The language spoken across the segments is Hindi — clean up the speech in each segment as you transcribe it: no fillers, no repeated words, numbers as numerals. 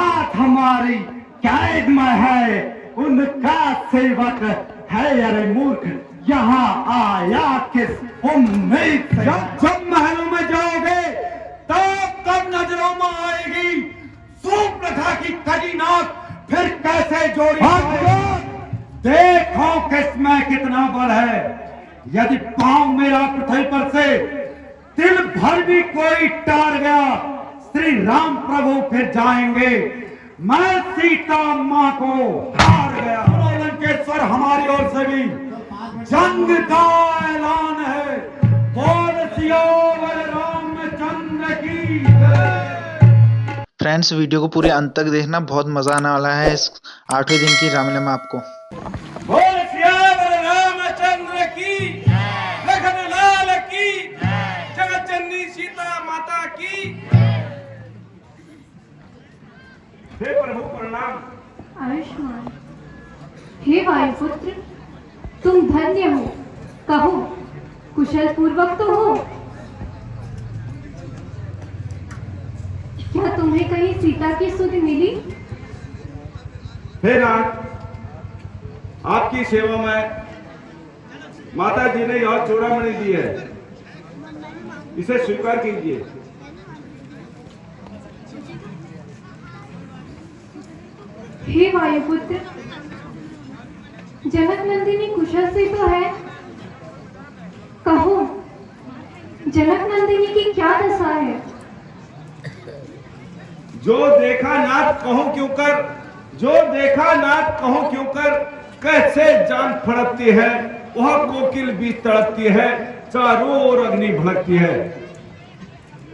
नाथ हमारी कैद में है, उनका सेवक है। अरे मूर्ख, यहाँ आया किस उम्मीद से? जब महलों में जाओगे तब नजरों में आएगी सूर्पनखा की कड़ी नाक, फिर कैसे जोड़ी? देखो किसमें कितना बल है। यदि पांव मेरा पृथ्वी पर से दिल भर भी कोई टार गया, श्री राम प्रभु फिर जाएंगे। मैं सीता मां को हार गया। लंकेश्वर, हमारी ओर से भी जंग का ऐलान है। बोल सियावर रामचंद्र की जय। फ्रेंड्स, वीडियो को पूरे अंत तक देखना, बहुत मजा आने वाला है इस 8वें दिन की रामलीला में आपको। बोल सियावर रामचंद्र की, लखन लाल की, जगत जननी सीता माता की। हे प्रभु प्रणाम। आयुष्मान। हे वायुपुत्र, तुम धन्य हो। कहो, कुशल पूर्वक तो हो? क्या तुम्हें कहीं सीता की सुध मिली? हे नाथ, आपकी सेवा में माता जी ने यह चूड़ामणि दी है, इसे स्वीकार कीजिए। हे वायुपुत्र, जनक नंदिनी कुशल से तो है। कहो, जनक नंदिनी की क्या दशा है? जो देखा नाथ कहूं क्यों कर, जो देखा नाथ कहूं क्यों कर, कैसे जान फड़कती है, वह कोकिल बीच तड़पती है, चारों ओर अग्नि भड़कती है।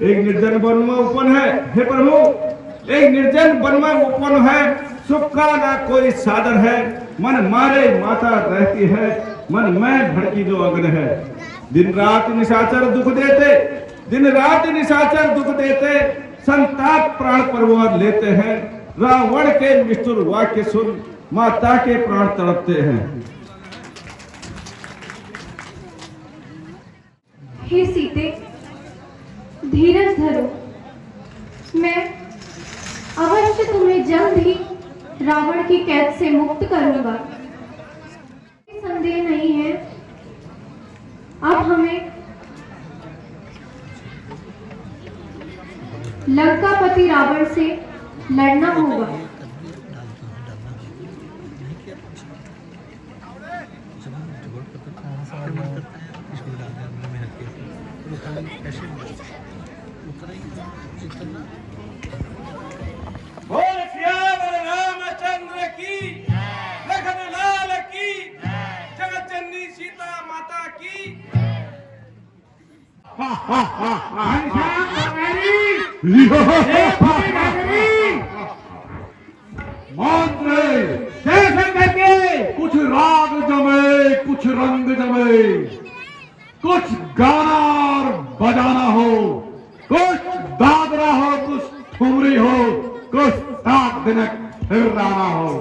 एक निर्जन वन में उपवन है, हे प्रभु, एक निर्जन वन में उपवन है, सुख का ना कोई साधन है। मन मारे माता रहती है, मन में भड़की जो अग्न है। दिन रात निशाचर दुख देते, दिन रात निशाचर दुख देते, संताप प्राण परवार लेते हैं। रावण के निष्ठुर वाक्य सुन माता के प्राण तड़पते हैं। हे सीते, धीरज धरो। मैं अवश्य तुम्हें जल्द ही रावण की कैद से मुक्त करूंगा। संदेह नहीं है। अब हमें लंकापति रावण से लड़ना होगा। बोल सियावर रामचंद्र की, लखन लाल की, जगत जननी सीता माता की। कुछ राग जमे, कुछ रंग जमे, कुछ गाना और बजाना हो, कुछ दादरा हो, कुछ ठुमरी हो, कुछ सात दिन फिराना हो।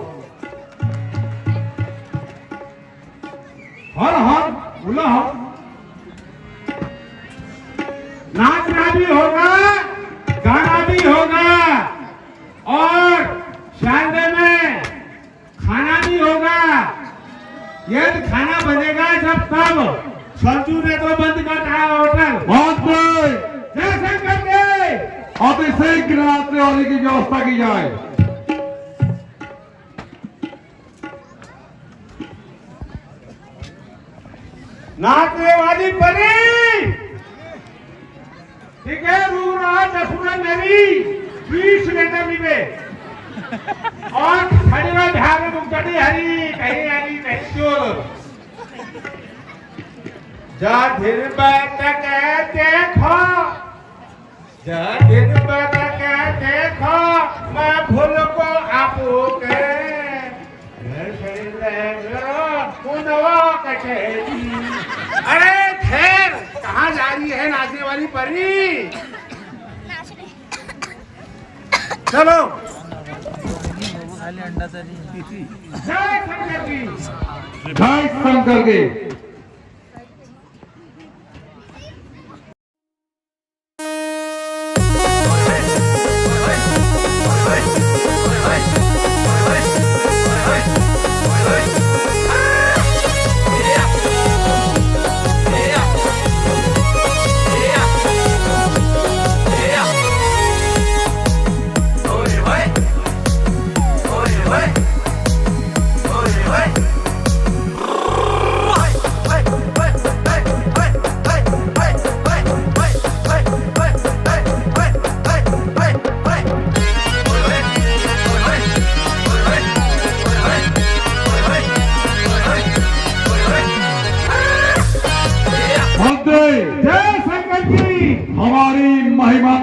हर हर बोला हो, नाचना भी होगा, गाना भी होगा, और शादी में खाना भी होगा। यदि खाना बनेगा जब तब संजू ने तो बंद कर रहा होटल। बहुत कोई जैसे करके अब इसे गिराने वाले की व्यवस्था की जाए। नाचने वाली परी, ठीक है, रू रहा दसुरा मेरी 20 लीटर में, और खड़ी में ध्यान में मुक्ति हरी कहीं हरी कहीं चोर। जा दिन बैठक देखो, जा दिन बैठक देखो, मैं भूल को आपू के अरे खैर, कहाँ जा रही है नाचने वाली परी? चलो। जय शंकर की, जय शंकर की।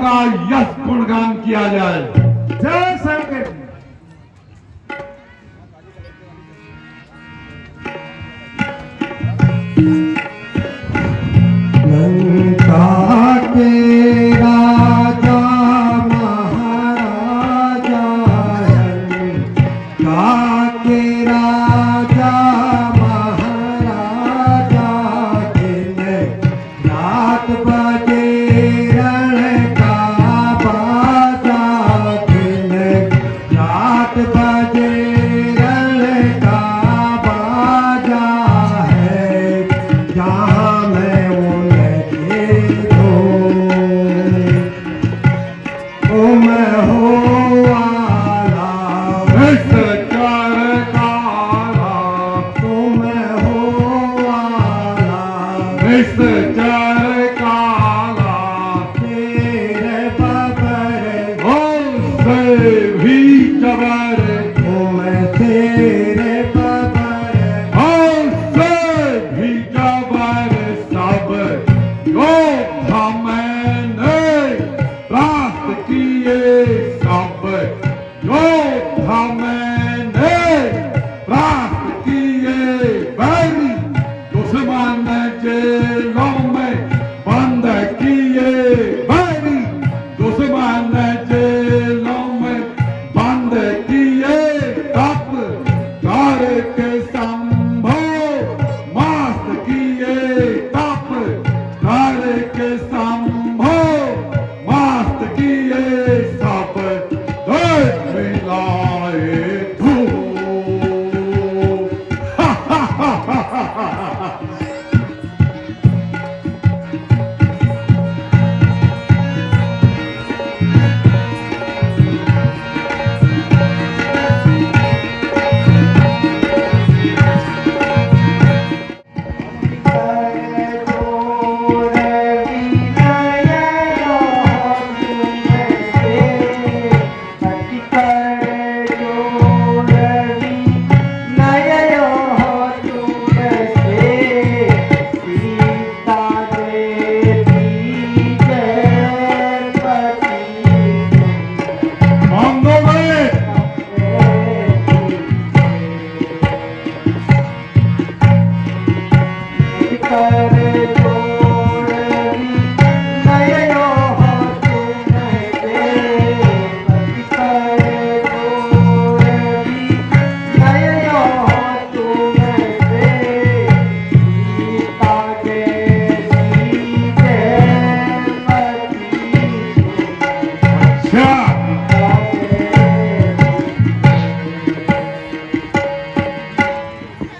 का यश गुणगान किया जाए। जय शंकर जी। लंका के राजा महाराजा, लंका के राजा महाराजा, दिन रात बजे रण का बाजा, दिन रात बजे रण का बाजा है, जहाँ मैं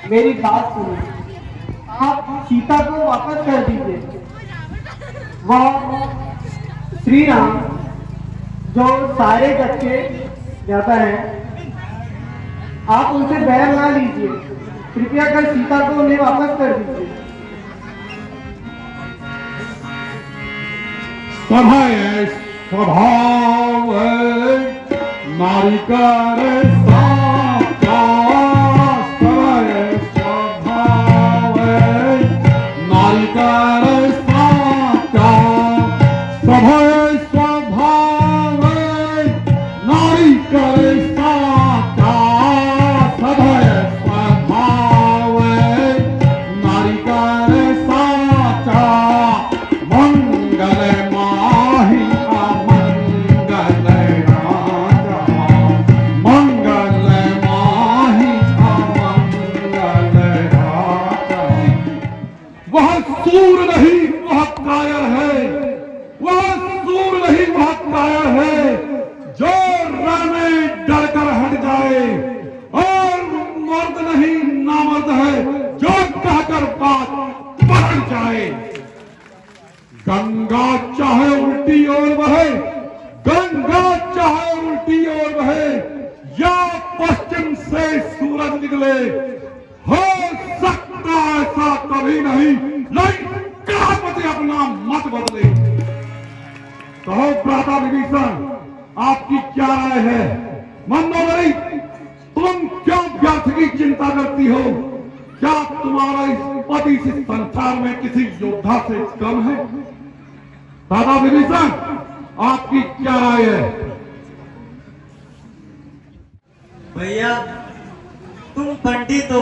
मेरी बात सुनिए, आप सीता को वापस कर दीजिए। वह श्री राम जो सारे जग के ज्ञाता हैं, आप उनसे बैर ना लीजिए। कृपया कर सीता को उन्हें वापस कर दीजिए। सभय स्वभाव नारी कर गंगा चाहे उल्टी ओर बहे, गंगा चाहे उल्टी ओर बहे, या पश्चिम से सूरज निकले, हो सकता ऐसा कभी नहीं, लेकिन कापति अपना मत बदले। कहो भ्राता विभीषण, आपकी क्या राय है? मंदोदरी, तुम क्यों व्यर्थ की चिंता करती हो? क्या तुम्हारा इस पति इस संसार में किसी योद्धा से कम है? दादा विभीषण, आपकी क्या राय है? भैया, तुम पंडित हो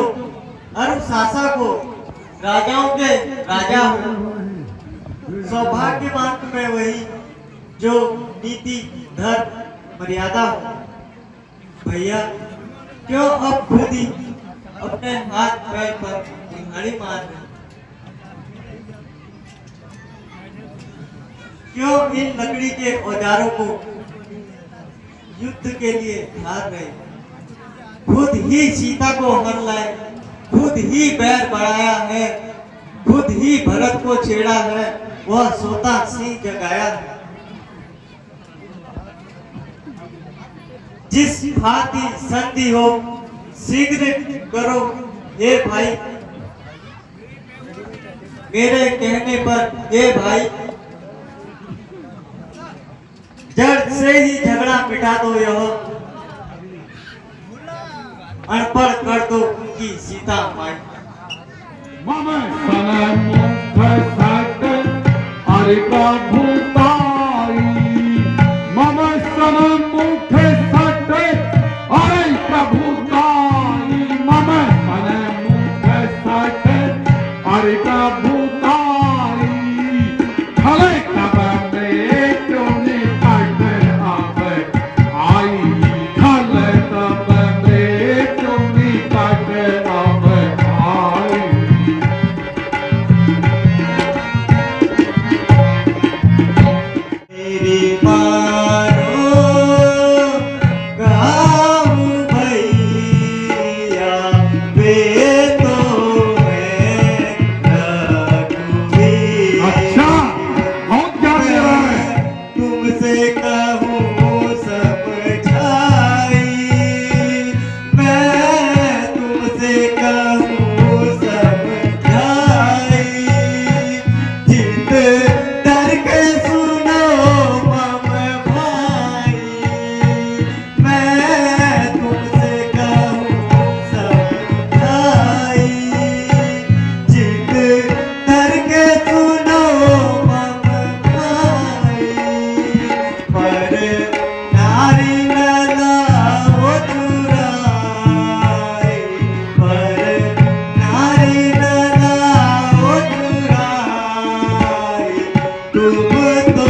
और शासक हो, राजाओं के राजा हो। सौभाग्यवान तुम्हें वही जो नीति धर्म मर्यादा हो। भैया, क्यों अब खुद ही अपने हाथ पैर पर कुल्हाड़ी मार रहे? क्यों इन लकड़ी के औजारों को युद्ध के लिए धार रहे? खुद ही सीता को हर लाए, खुद ही बैर बढ़ाया है, खुद ही भरत को छेड़ा है, वह सोता सिंह जगाया है। जिस भांति संधि हो शीघ्र करो हे भाई, मेरे कहने पर हे भाई, जड़ से ही झगड़ा मिटा दो, यह अनपढ़ कर दो उनकी सीता माई। मम सनमुख सत अरिका भूताई, मम सनमुख सत अरिका भूताई, मम सनमुख सत अरिका भूताई, खले कब में क्यों निकट अब आई, खले कब में क्यों निकट अब आई। मेरी मारो गाँव भैया, वे तो है रघुवीर। अच्छा, बहुत क्या दे रहा है? तुमसे कहूँ समझाई, मैं तुमसे कहूँ समझाई, जिद डर के सुनो मम भाई, मैं तुमसे कहूँ समझाई, जिद डर के सुनो मम भाई, पर नारी न लाओ चुराई, पर नारी न लाओ चुराई, तुम तो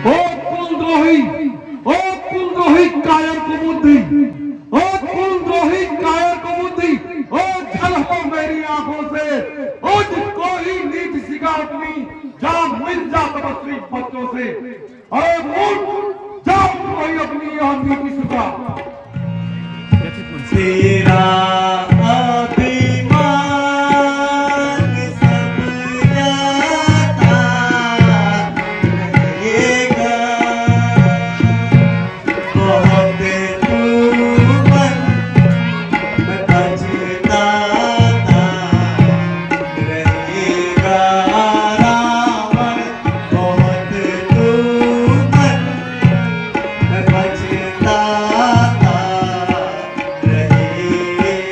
ओ कुलद्रोही, ओ कुलद्रोही कायर को बुद्धि, ओ कुलद्रोही कायर को बुद्धि, ओ जल हो मेरी आंखों से, ओ जिसको ही नीति सिखा अपनी जान मिल जा तपस्वी बच्चों से, अरे मूर्ख जाओ कोई अपनी यह नीति सिखा। तेरा अभिमान सब जाता रहेगा, बहुत तू मन में पछताता रहेगा, रावण बहुत तू मन में पछताता रहेगा।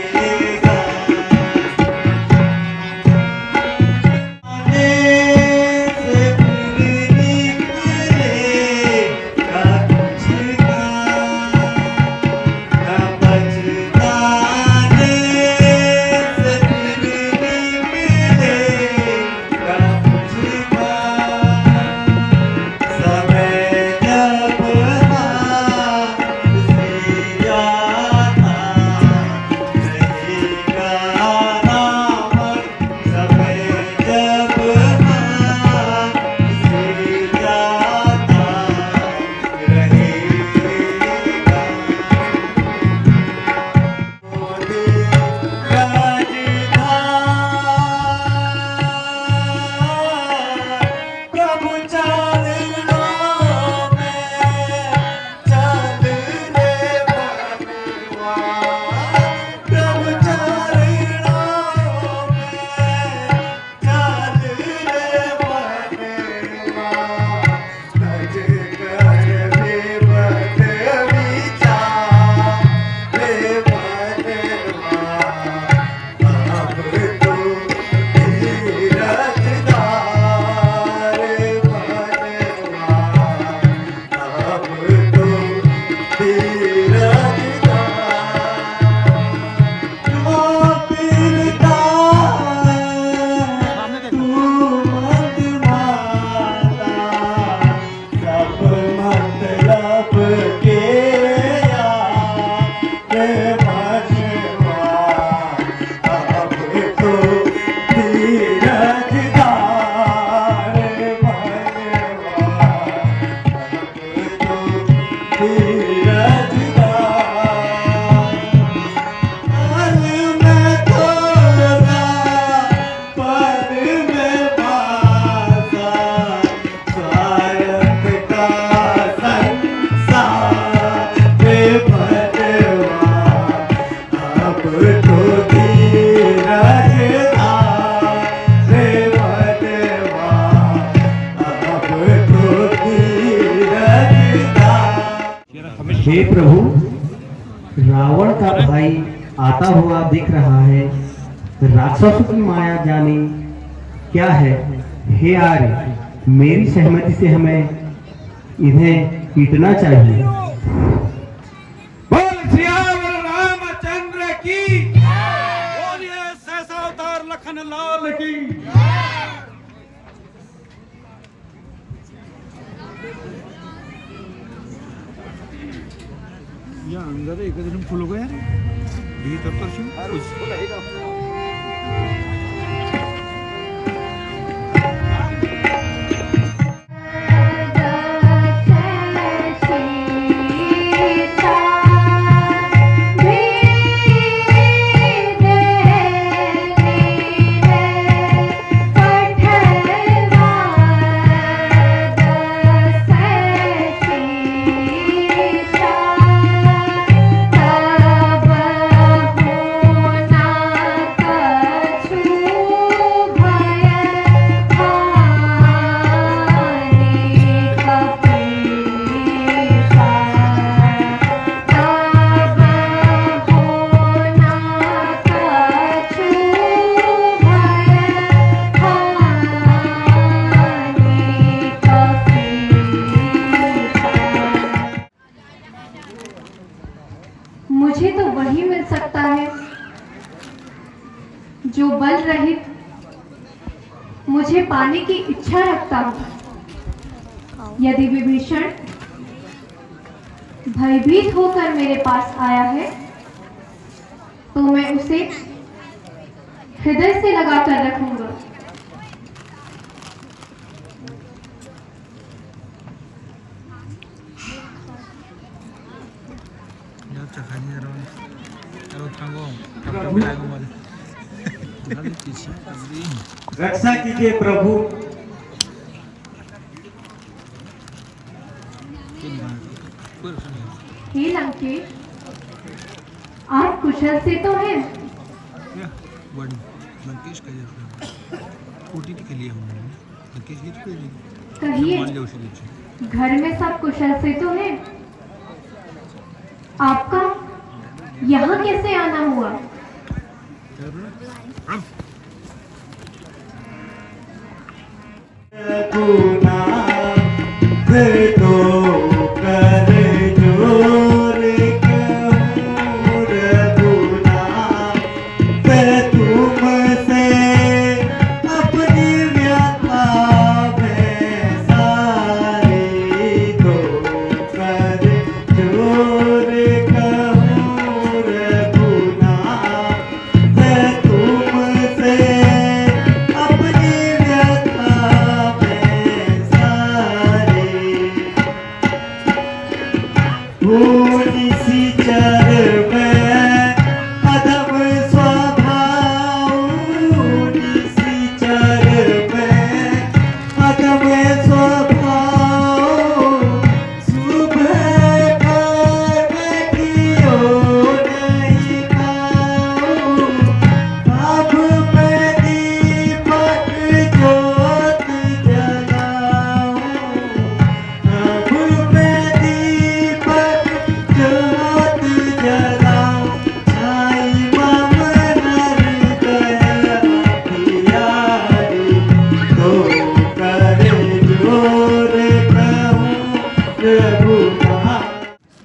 हे प्रभु, रावण का भाई आता हुआ दिख रहा है। राक्षसों की माया जाने क्या है। हे आर्य, मेरी सहमति से हमें इन्हें पीटना चाहिए। बोल सियावर रामचंद्र की, बोलिए सहसा अवतार लखन लाल की। या अंदर एक दिन फुल गया भीतर तो क्यों मुझे तो वही मिल सकता है जो बल रहित मुझे पाने की इच्छा रखता हो। यदि विभीषण भयभीत होकर मेरे पास आया है तो मैं उसे हृदय से लगा कर रखूंगा। रक्षा कीजिए प्रभु। हे लंकेश, आप कुशल से तो हैं? लंकेश का ओटीटी के लिए लंकेश कहिए, घर में सब कुशल से तो हैं? आपका यहाँ कैसे आना हुआ?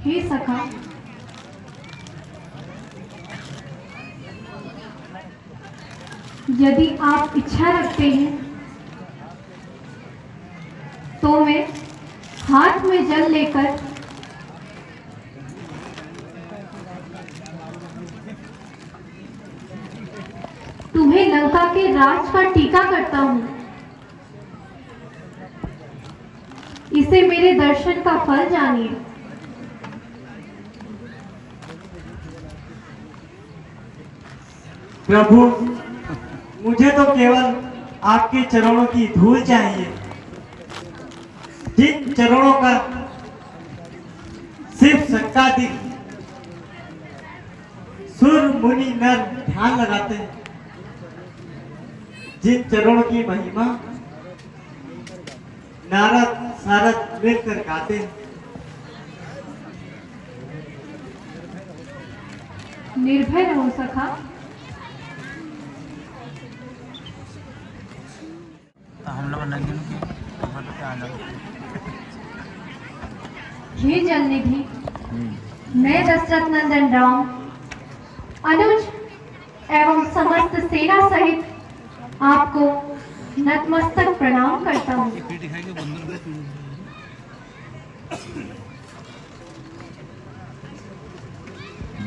हे सखा, यदि आप इच्छा रखते हैं तो मैं हाथ में जल लेकर तुम्हें लंका के राज का टीका करता हूं। इसे मेरे दर्शन का फल जानिए। प्रभु, मुझे तो केवल आपके चरणों की धूल चाहिए, जिन चरणों का सिर्फ शक्ताधिक सुर मुनि नर ध्यान लगाते हैं, जिन चरणों की महिमा नारद सारद मिलकर गाते हैं, निर्भय रहो सखा। हम लोग नंदिनी की हे जल निधि, मैं दशरथ नंदन राम अनुज एवं समस्त सेना सहित आपको नतमस्तक प्रणाम करता हूँ।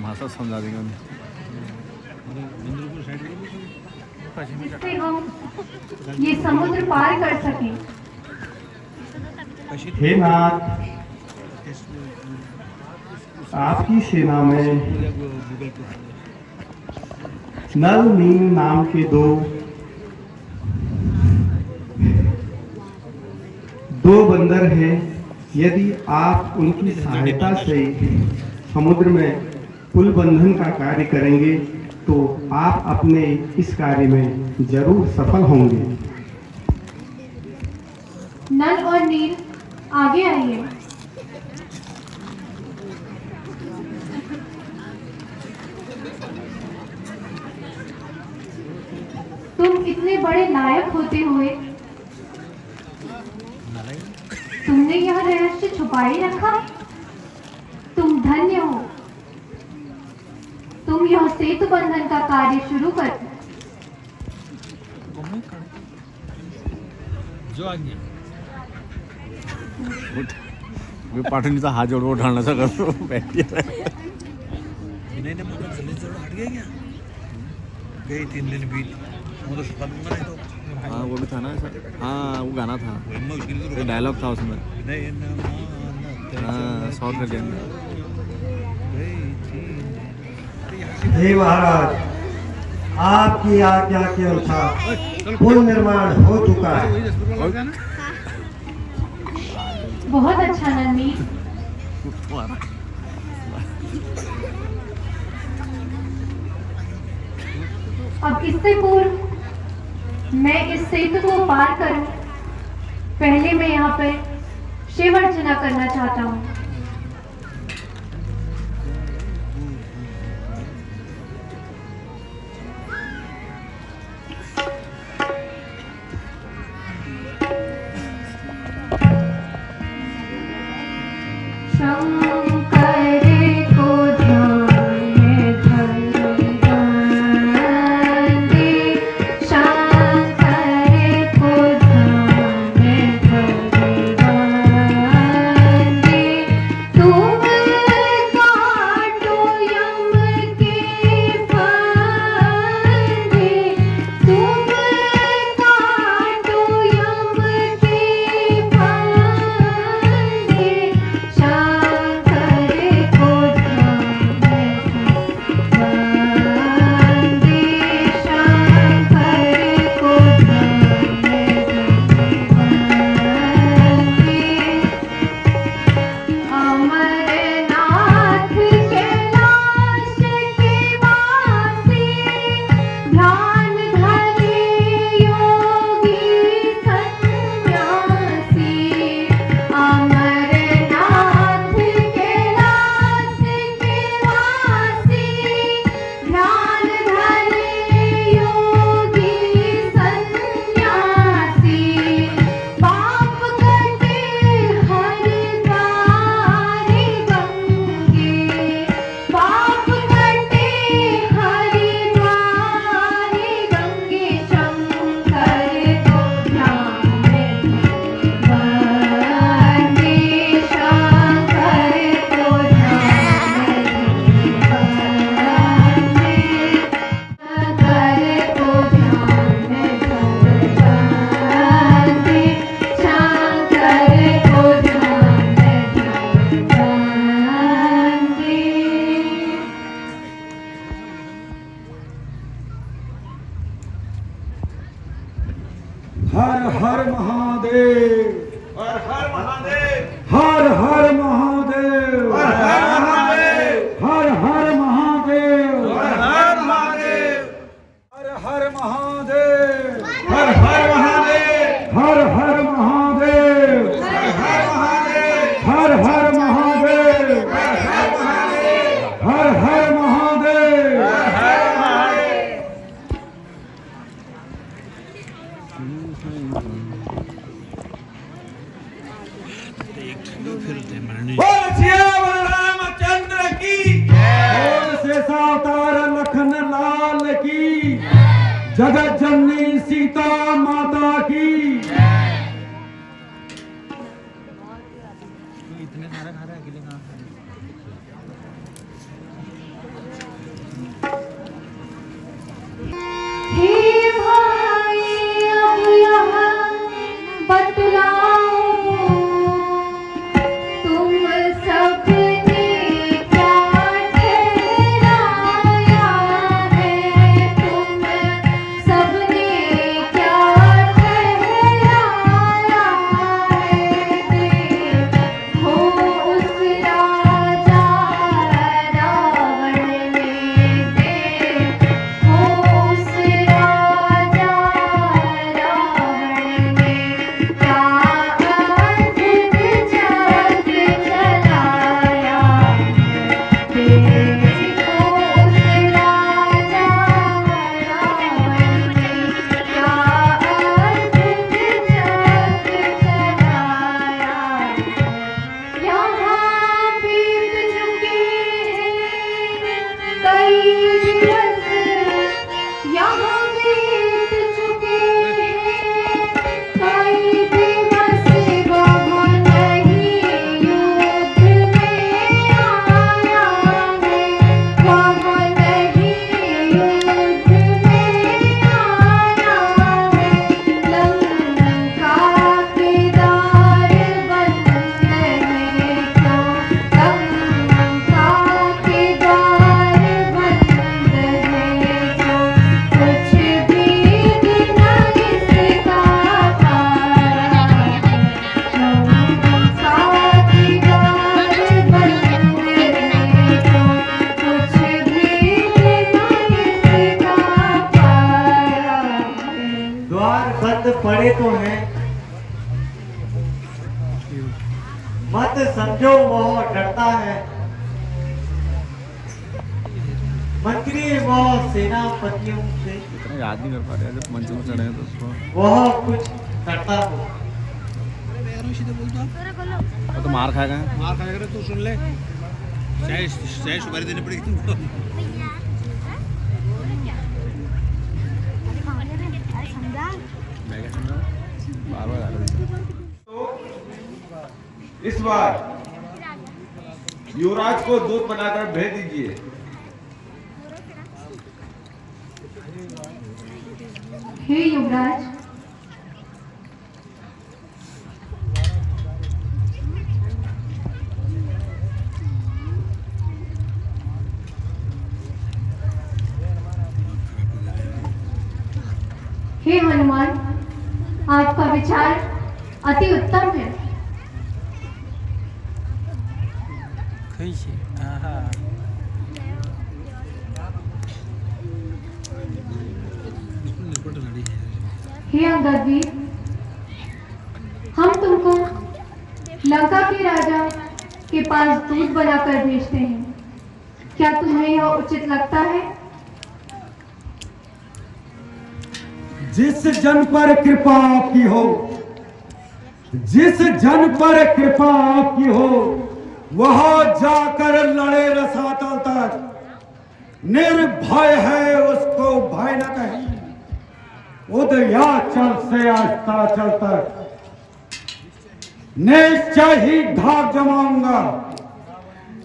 भाषा समझा देंगे जिससे हम ये समुद्र पार कर सकें। हे नाथ, आपकी सेना में नल नील नाम के दो बंदर हैं। यदि आप उनकी सहायता से समुद्र में पुल बंधन का कार्य करेंगे तो आप अपने इस कार्य में जरूर सफल होंगे। नल और नील आगे आइए। तुम इतने बड़े नायक होते हुए तुमने यह रहस्य छुपा ही रखा। तुम धन्य हो। तुम यह सेतु बंधन का कार्य शुरू कर। जो आज्ञा मी पाठवणीचा हात जोडून ढालण्याचा करतो बैठी नहीं मतलब जल्दी से हट गया क्या गई 3 दिन बीत मतलब सुबह तो हाँ वो भी था ना ऐसा हाँ वो गाना था डायलॉग था उसमें हाँ शॉर्ट कर दिया हे महाराज, आपकी आज्ञा के अनुसार पुल निर्माण हो चुका है। बहुत अच्छा नंदी। अब इससे पूर्व मैं इस सेतु को पार करूं, पहले मैं यहाँ पर शिव अर्चना करना चाहता हूँ। शंकर को ध्यान धरे शंकर को ध्यान धरे फिरते मरणी बोल सियावर रामचंद्र की बोल शेषावतार लखन लाल की, जगत जननी सीता माता की। इतने सारे खा रहे अकेले कहाँ खा हे भाई अब यहाँ बतलाओ, तुम सबने क्या ठहराया है, तुम सबने क्या ठहराया है। हो उस राजा रावण ने हो उस राजा रावण ने क्या अद्भुत जग चलाया है। देखो उस राजा रावण ने क्या अद्भुत जग चलाया है। यहाँ बीत चुके हैं कई दिवस, यहाँ बीत चुके हैं कई दिवस, वह नहीं युद्ध में आया है, वह नहीं युद्ध में आया है। लंका के द्वार बंद है क्यों, लंका के द्वार बंद है क्यों, कुछ भी बिना इसका पाया है। लंका के द्वार बंद है क्यों, कुछ भी बिना इसका पाया है। द्वार बंद पड़े तो हैं, मत समझो वह डरता है। मंत्री व सेनापतियों से इतना याद नहीं कर पा रहे जब मंच में चढ़े हैं तो उसको वह कुछ करता हो। वो तो मार खाएगा तो सुन ले चाहे सुपारी देनी पड़ेगी तुमको मैं क्या समझा बार बार आ रहा इस बार युवराज को दूध बनाकर भेज दीजिए। हे युवराज, हे हनुमान, आपका विचार अति उत्तम है। हे अंगदवीर, हम तुमको लंका के राजा के पास दूध बनाकर भेजते हैं, क्या तुम्हें यह उचित लगता है? जिस जन पर कृपा आपकी हो, जिस जन पर कृपा आपकी हो, वह जाकर लड़े रसातल तक। निर्भय है उसको भय न कहीं, उदयाचल से अस्ताचल तक। निश्चय ही धाक जमाऊंगा,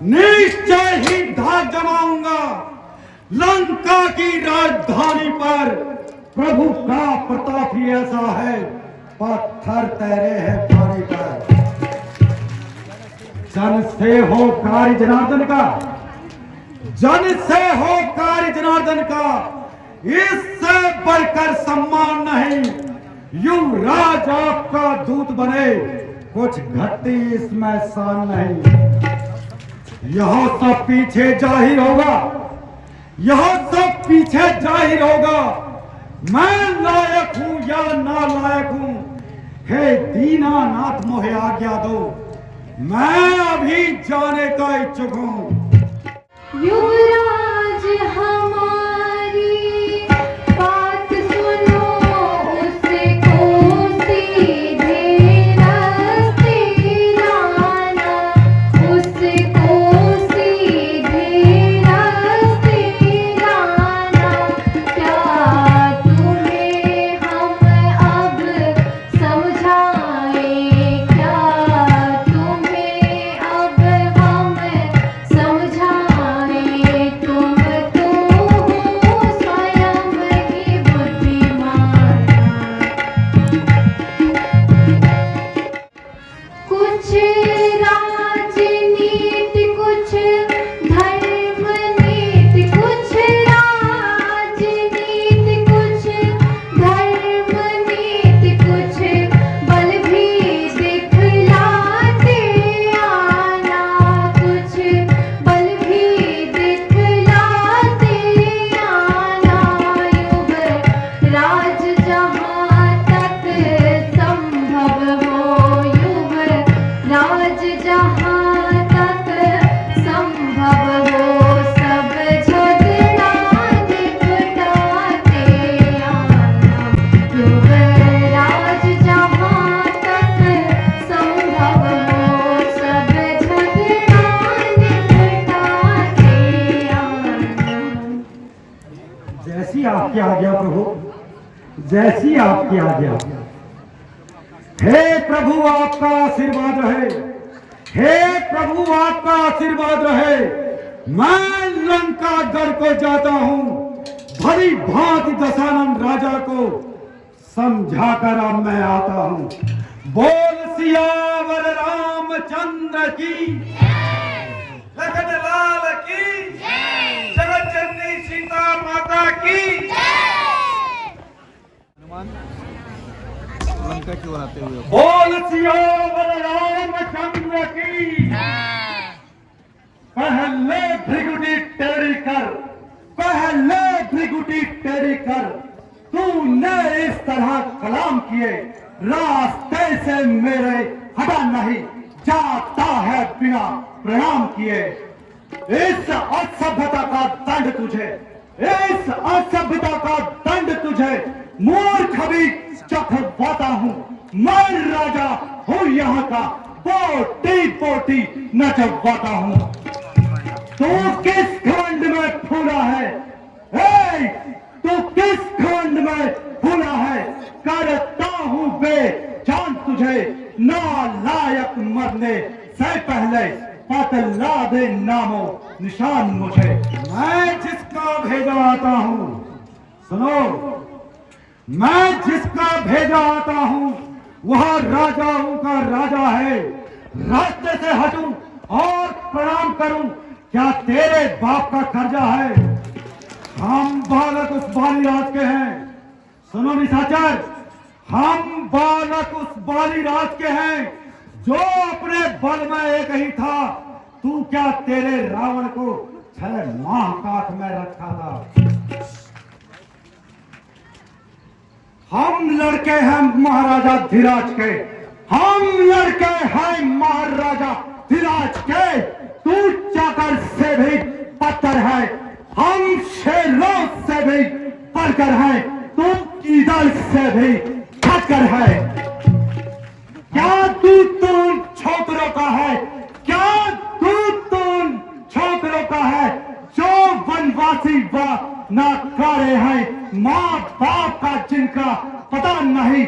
निश्चय ही धाक जमाऊंगा। लंका की राजधानी पर प्रभु का प्रताप ही ऐसा है, पत्थर तैरे हैं पानी पर। जन से हो कार्य जनार्दन का, जन से हो कार्य जनार्दन का, इससे बढ़कर सम्मान नहीं। युवराज आपका दूत बने, कुछ घटी इसमें शान नहीं। यह सब पीछे जाहिर होगा, यह सब पीछे जाहिर होगा। मैं लायक हूं या ना लायक हूं, हे दीनानाथ मोहे आज्ञा दो, मैं अभी जाने का इच्छुक हूं। युवराज हमारी बात सुनो, उसको सीधे रास्ते लाओ। जैसी आपकी आज्ञा। हे प्रभु आपका आशीर्वाद रहे, हे प्रभु आपका आशीर्वाद रहे। मैं लंका गढ़ को जाता हूं, भली भांति दशानन राजा को समझाकर अब मैं आता हूं। बोल सियावर रामचंद्र की, लखन लाल की, जगत जननी सीता माता की। लंका की ओर आते हुए बोल सियावर रामचंद्र की। पहले भृगुटी टेढ़ी कर, पहले भृगुटी टेढ़ी कर। तूने इस तरह कलाम किए, रास्ते से मेरे हटा नहीं जाता है बिना प्रणाम किए। इस असभ्यता का दंड तुझे, इस असभ्यता का दंड तुझे मूर्ख भी चखवाता हूं। मैं राजा हूं यहाँ का, पोटी पोटी नचवाता हूं। तू किस खंड में फूला है, तू किस खंड में फूला है। करता हूं बेजान तुझे, नालायक मरने से पहले बतला दे नामो निशान मुझे। मैं जिसका भेजा आता हूं, सुनो, मैं जिसका भेजा आता हूं वह राजाओं का राजा है। रास्ते से हटूं और प्रणाम करूं, क्या तेरे बाप का कर्जा है। हम बालक उस बाली राज के हैं, सुनो निशाचर, हम बालक उस बाली राज के हैं जो अपने बल में एक ही था। तू क्या तेरे रावण को 6 माह काट में रखा था। हम लड़के हैं महाराजा धीराज के, हम लड़के हैं महाराजा धीराज के। तू चाकर से भी पत्थर है, हम शेरों से भी बढ़कर हैं। तू ईदल से भी घटकर है। क्या तू छोकरों का है, क्या तू छोकरों का है जो वनवासी नाकारे हैं। माँ बाप का जिनका पता नहीं,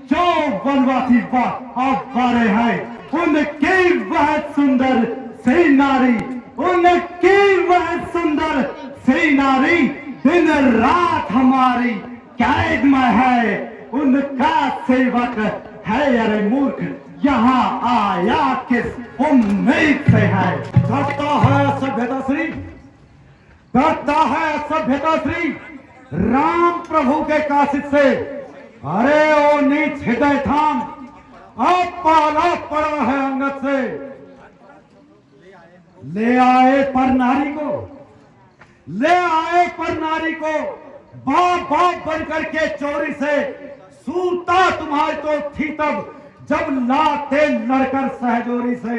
जो वनवासी बारे हैं। उनकी वह सुंदर सी नारी, उनकी वह सुंदर सी नारी दिन रात हमारी कैद में है। उनका सेवक है, अरे मूर्ख यहाँ आया किस उम्मीद से है। करता है सभ्यता श्री, करता है सभ्यता श्री राम प्रभु के काशित से। अरे ओ नीच हृदय थाम, अब पाला पड़ा है अंगत से। ले आए पर नारी को, ले आए पर नारी को, बाप बाप बन करके चोरी से। सूता तुम्हारी तो थी तब जब लाते लड़कर सहजोरी से।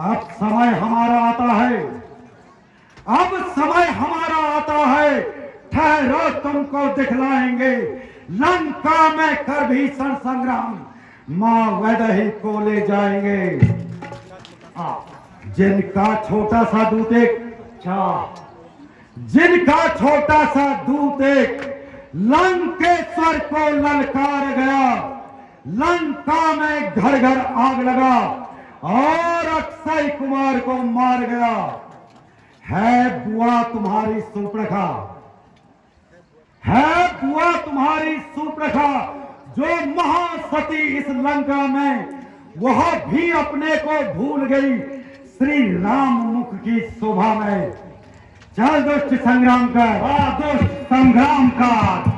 अब समय हमारा आता है, अब समय हमारा आता है। ठहरो तुमको दिखलाएंगे लंका में कर भीषण संग्राम। मां वैदेही को ले जाएंगे। जिनका छोटा सा दूत एक, जिनका छोटा सा दूत एक लंकेश्वर को ललकार गया। लंका में घर घर आग लगा और अक्षय कुमार को मार गया। है बुआ तुम्हारी सुप्रखा, है बुआ तुम्हारी सुप्रखा जो महासती इस लंका में, वह भी अपने को भूल गई श्री राम मुख की शोभा में। चल दुष्ट संग्राम कर, दुष्ट संग्राम कर।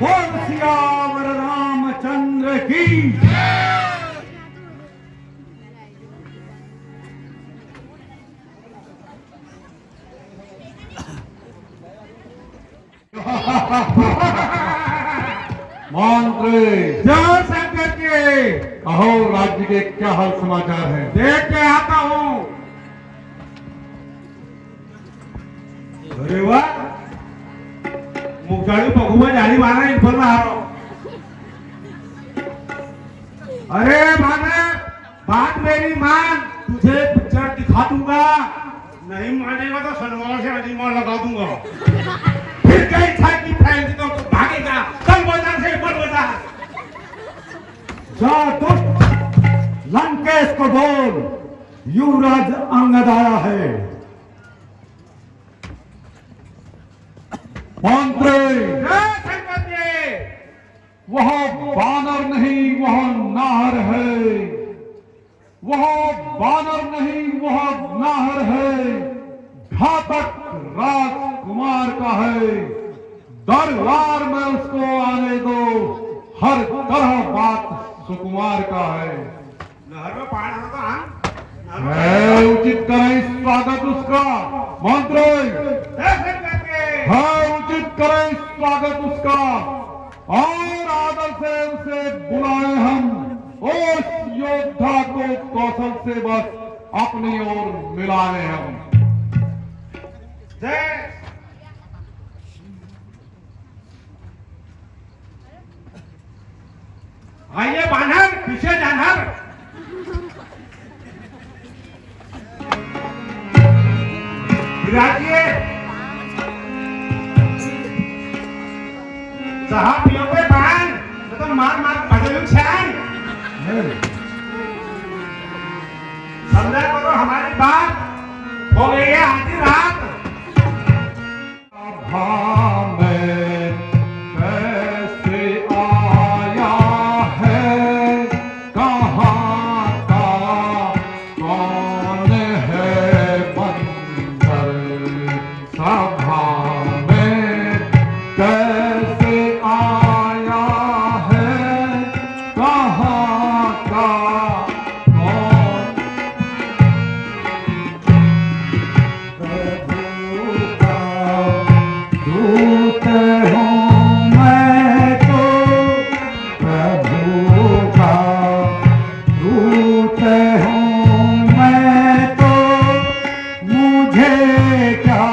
बोल सियावर रामचंद्र की। मंत्री जय शंकर के। कहो राज्य के क्या हाल समाचार है? देख के आता हूँ। अरे वाह, मुखसाड़ी पगुआ जाली मारा इन पर आ रहा। अरे माने बात मेरी मान, तुझे पिक्चर दिखा दूंगा। नहीं मानेगा तो सलवार से अजीमान लगा दूंगा। फिर क्या इच्छा की फैल तो भागेगा। कल बाजार से ऊपर बाजार। जा दुष्ट, लंकेश को बोल, युवराज अंगद आया है। मंत्री जय शंकर जी। वह बानर नहीं वह नाहर है, वह बानर नहीं वह नाहर है, घातक राजकुमार का है। दरबार में उसको आने दो, हर तरह बात सुकुमार का है। नहर में पानी होता है। है उचित करें स्वागत उसका। मंत्री जय शंकर के। है उचित करें स्वागत उसका, और आदर से उसे बुलाए हम। उस योद्धा को कौशल से बस अपनी ओर मिलाए हम। जय। आइए बानर, पीछे जानवर। विराजिए। साहब पियोगे पान, तो मार मार बदलू छान। समझा करो हमारी बात, हो गई है आधी रात। सभा में कैसे आया है, कहाँ का कौन है बंदर। सभा में कैसे आया है, कहाँ का कौन। प्रभु का दूत हूँ मैं तो, प्रभु का दूत हूँ मैं तो, मुझे क्या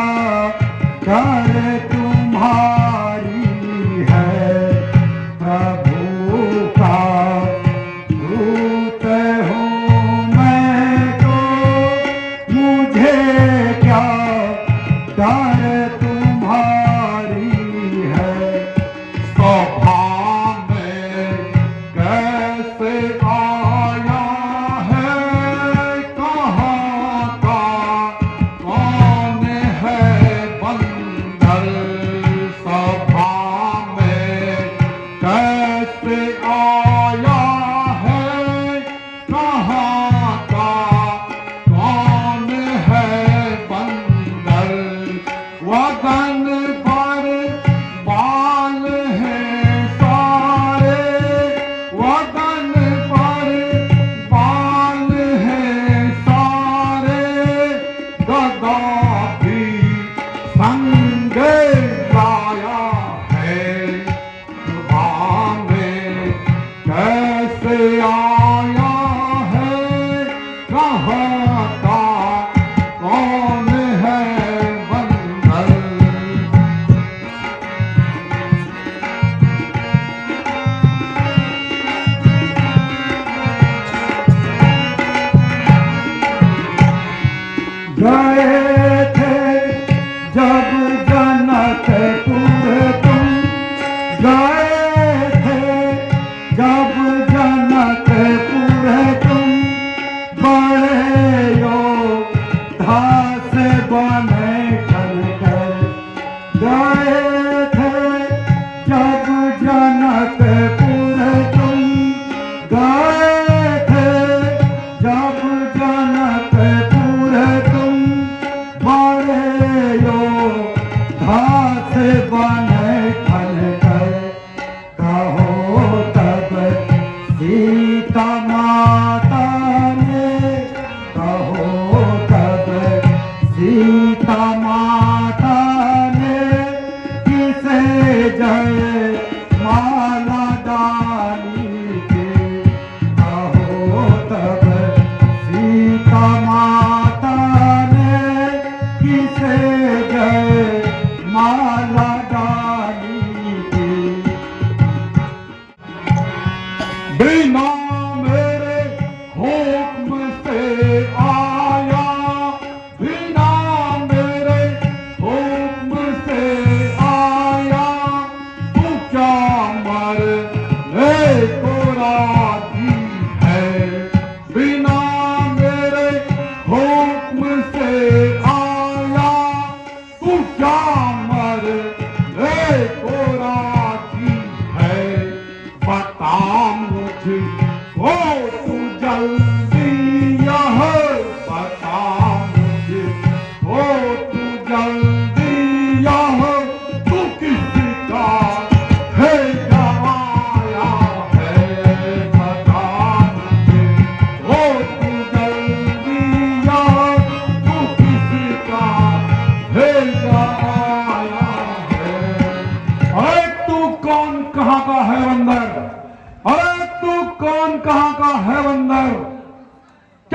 कर तुम्हारी है। प्रभु का दूत हूँ मैं तो, मुझे क्या डर तुम्हारी है। सभा में कैसे आया है, कहाँ का कौन है बंदर। सभा में कैसे आया है, कहाँ का कौन है बंदर। वतन पर बाल हैं सारे, वतन पर बाल हैं सारे, गदा भी संग लाया है। सुबह में कैसे आया है, कहाँ का कौन है बंदर। गए थे जब जनकपुर तुम, गए थे जब जनकपुर तुम, बड़े योद्धा से बने चलकर। गए थे जब जनकपुर तुम, गए थे जब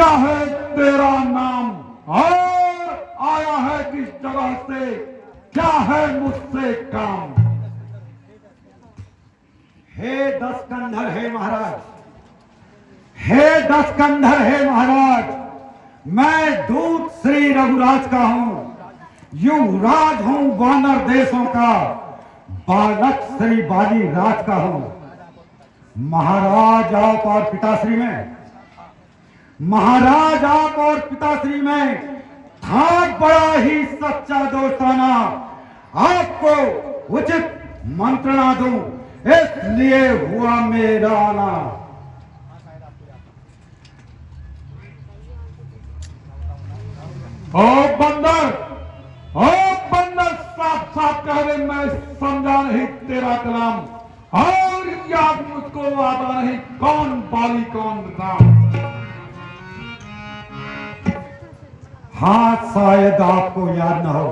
क्या है तेरा नाम और आया है किस जगह से, क्या है मुझसे काम। हे 10 कंधर हे महाराज, हे 10 कंधर हे महाराज, मैं दूत श्री रघुराज का हूं, युवराज हूं वानर देशों का, बालक श्री बाली राज का हूं। महाराज आप और पिताश्री में, महाराज आप और पिताश्री में था बड़ा ही सच्चा दोस्ताना, आपको उचित मंत्रणा दूं इसलिए हुआ मेरा आना। ओ बंदर, ओ बंदर, साफ साफ कह रहे मैं समझा नहीं तेरा कलाम, और याद मुझको आता नहीं कौन बाली कौन राम। हाँ शायद आपको याद न हो,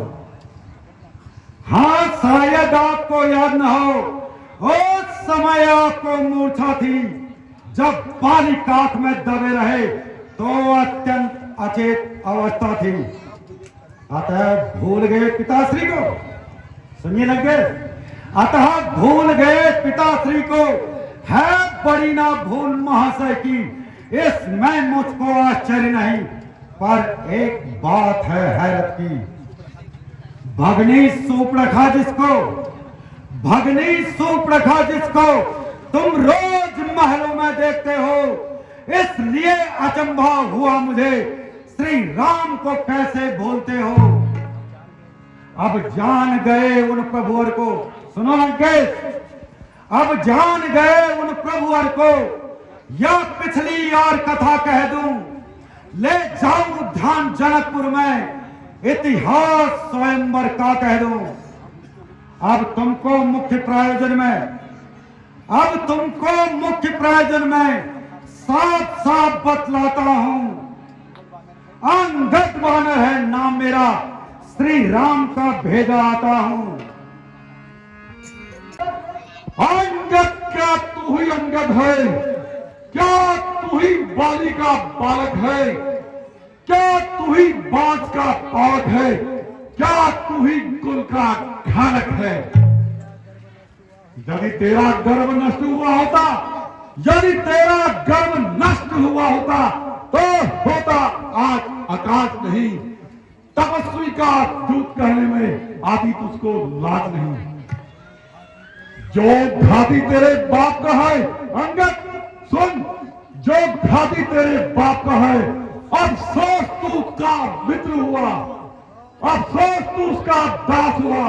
हाँ शायद आपको याद न हो, उस समय आपको मूर्छा थी जब बाली काख में दबे रहे तो अत्यंत अचेत अवस्था थी, अतः भूल गए पिताश्री को। सुनिए लगे, अतः भूल गए पिताश्री को, है बड़ी ना भूल महाशय की, इसमें मुझको आश्चर्य नहीं, पर एक बात है हैरत की। भगनी सूपरखा जिसको, भगनी सूपरखा जिसको तुम रोज महलों में देखते हो, इसलिए अचंभा हुआ मुझे श्री राम को कैसे भूलते हो। अब जान गए उन प्रभुवर को, सुनो लंकेश, अब जान गए उन प्रभुवर को, या पिछली और कथा कह दूं, ले जाऊं ध्यान जनकपुर में, इतिहास स्वयंवर का कह दूं। अब तुमको मुख्य प्रायोजन में, अब तुमको मुख्य प्रायोजन में साफ साफ बतलाता हूं। अंगद वानर है नाम मेरा, श्री राम का भेजा आता हूं। अंगद, क्या तू ही अंगद है, क्या तू ही बाली का बालक है, क्या तू ही बाज का पालक है, क्या तू ही कुल का घालक है। यदि तेरा गर्व नष्ट हुआ होता, यदि तेरा गर्व नष्ट हुआ होता तो होता आज आकाश नहीं, तपस्वी का दूत कहने में आदि तुझको लाज नहीं। जो घाती तेरे बाप का है अंगद सुन, जो घाती तेरे बाप का है, अफसोस तू उसका मित्र हुआ, अफसोस तू उसका दास हुआ,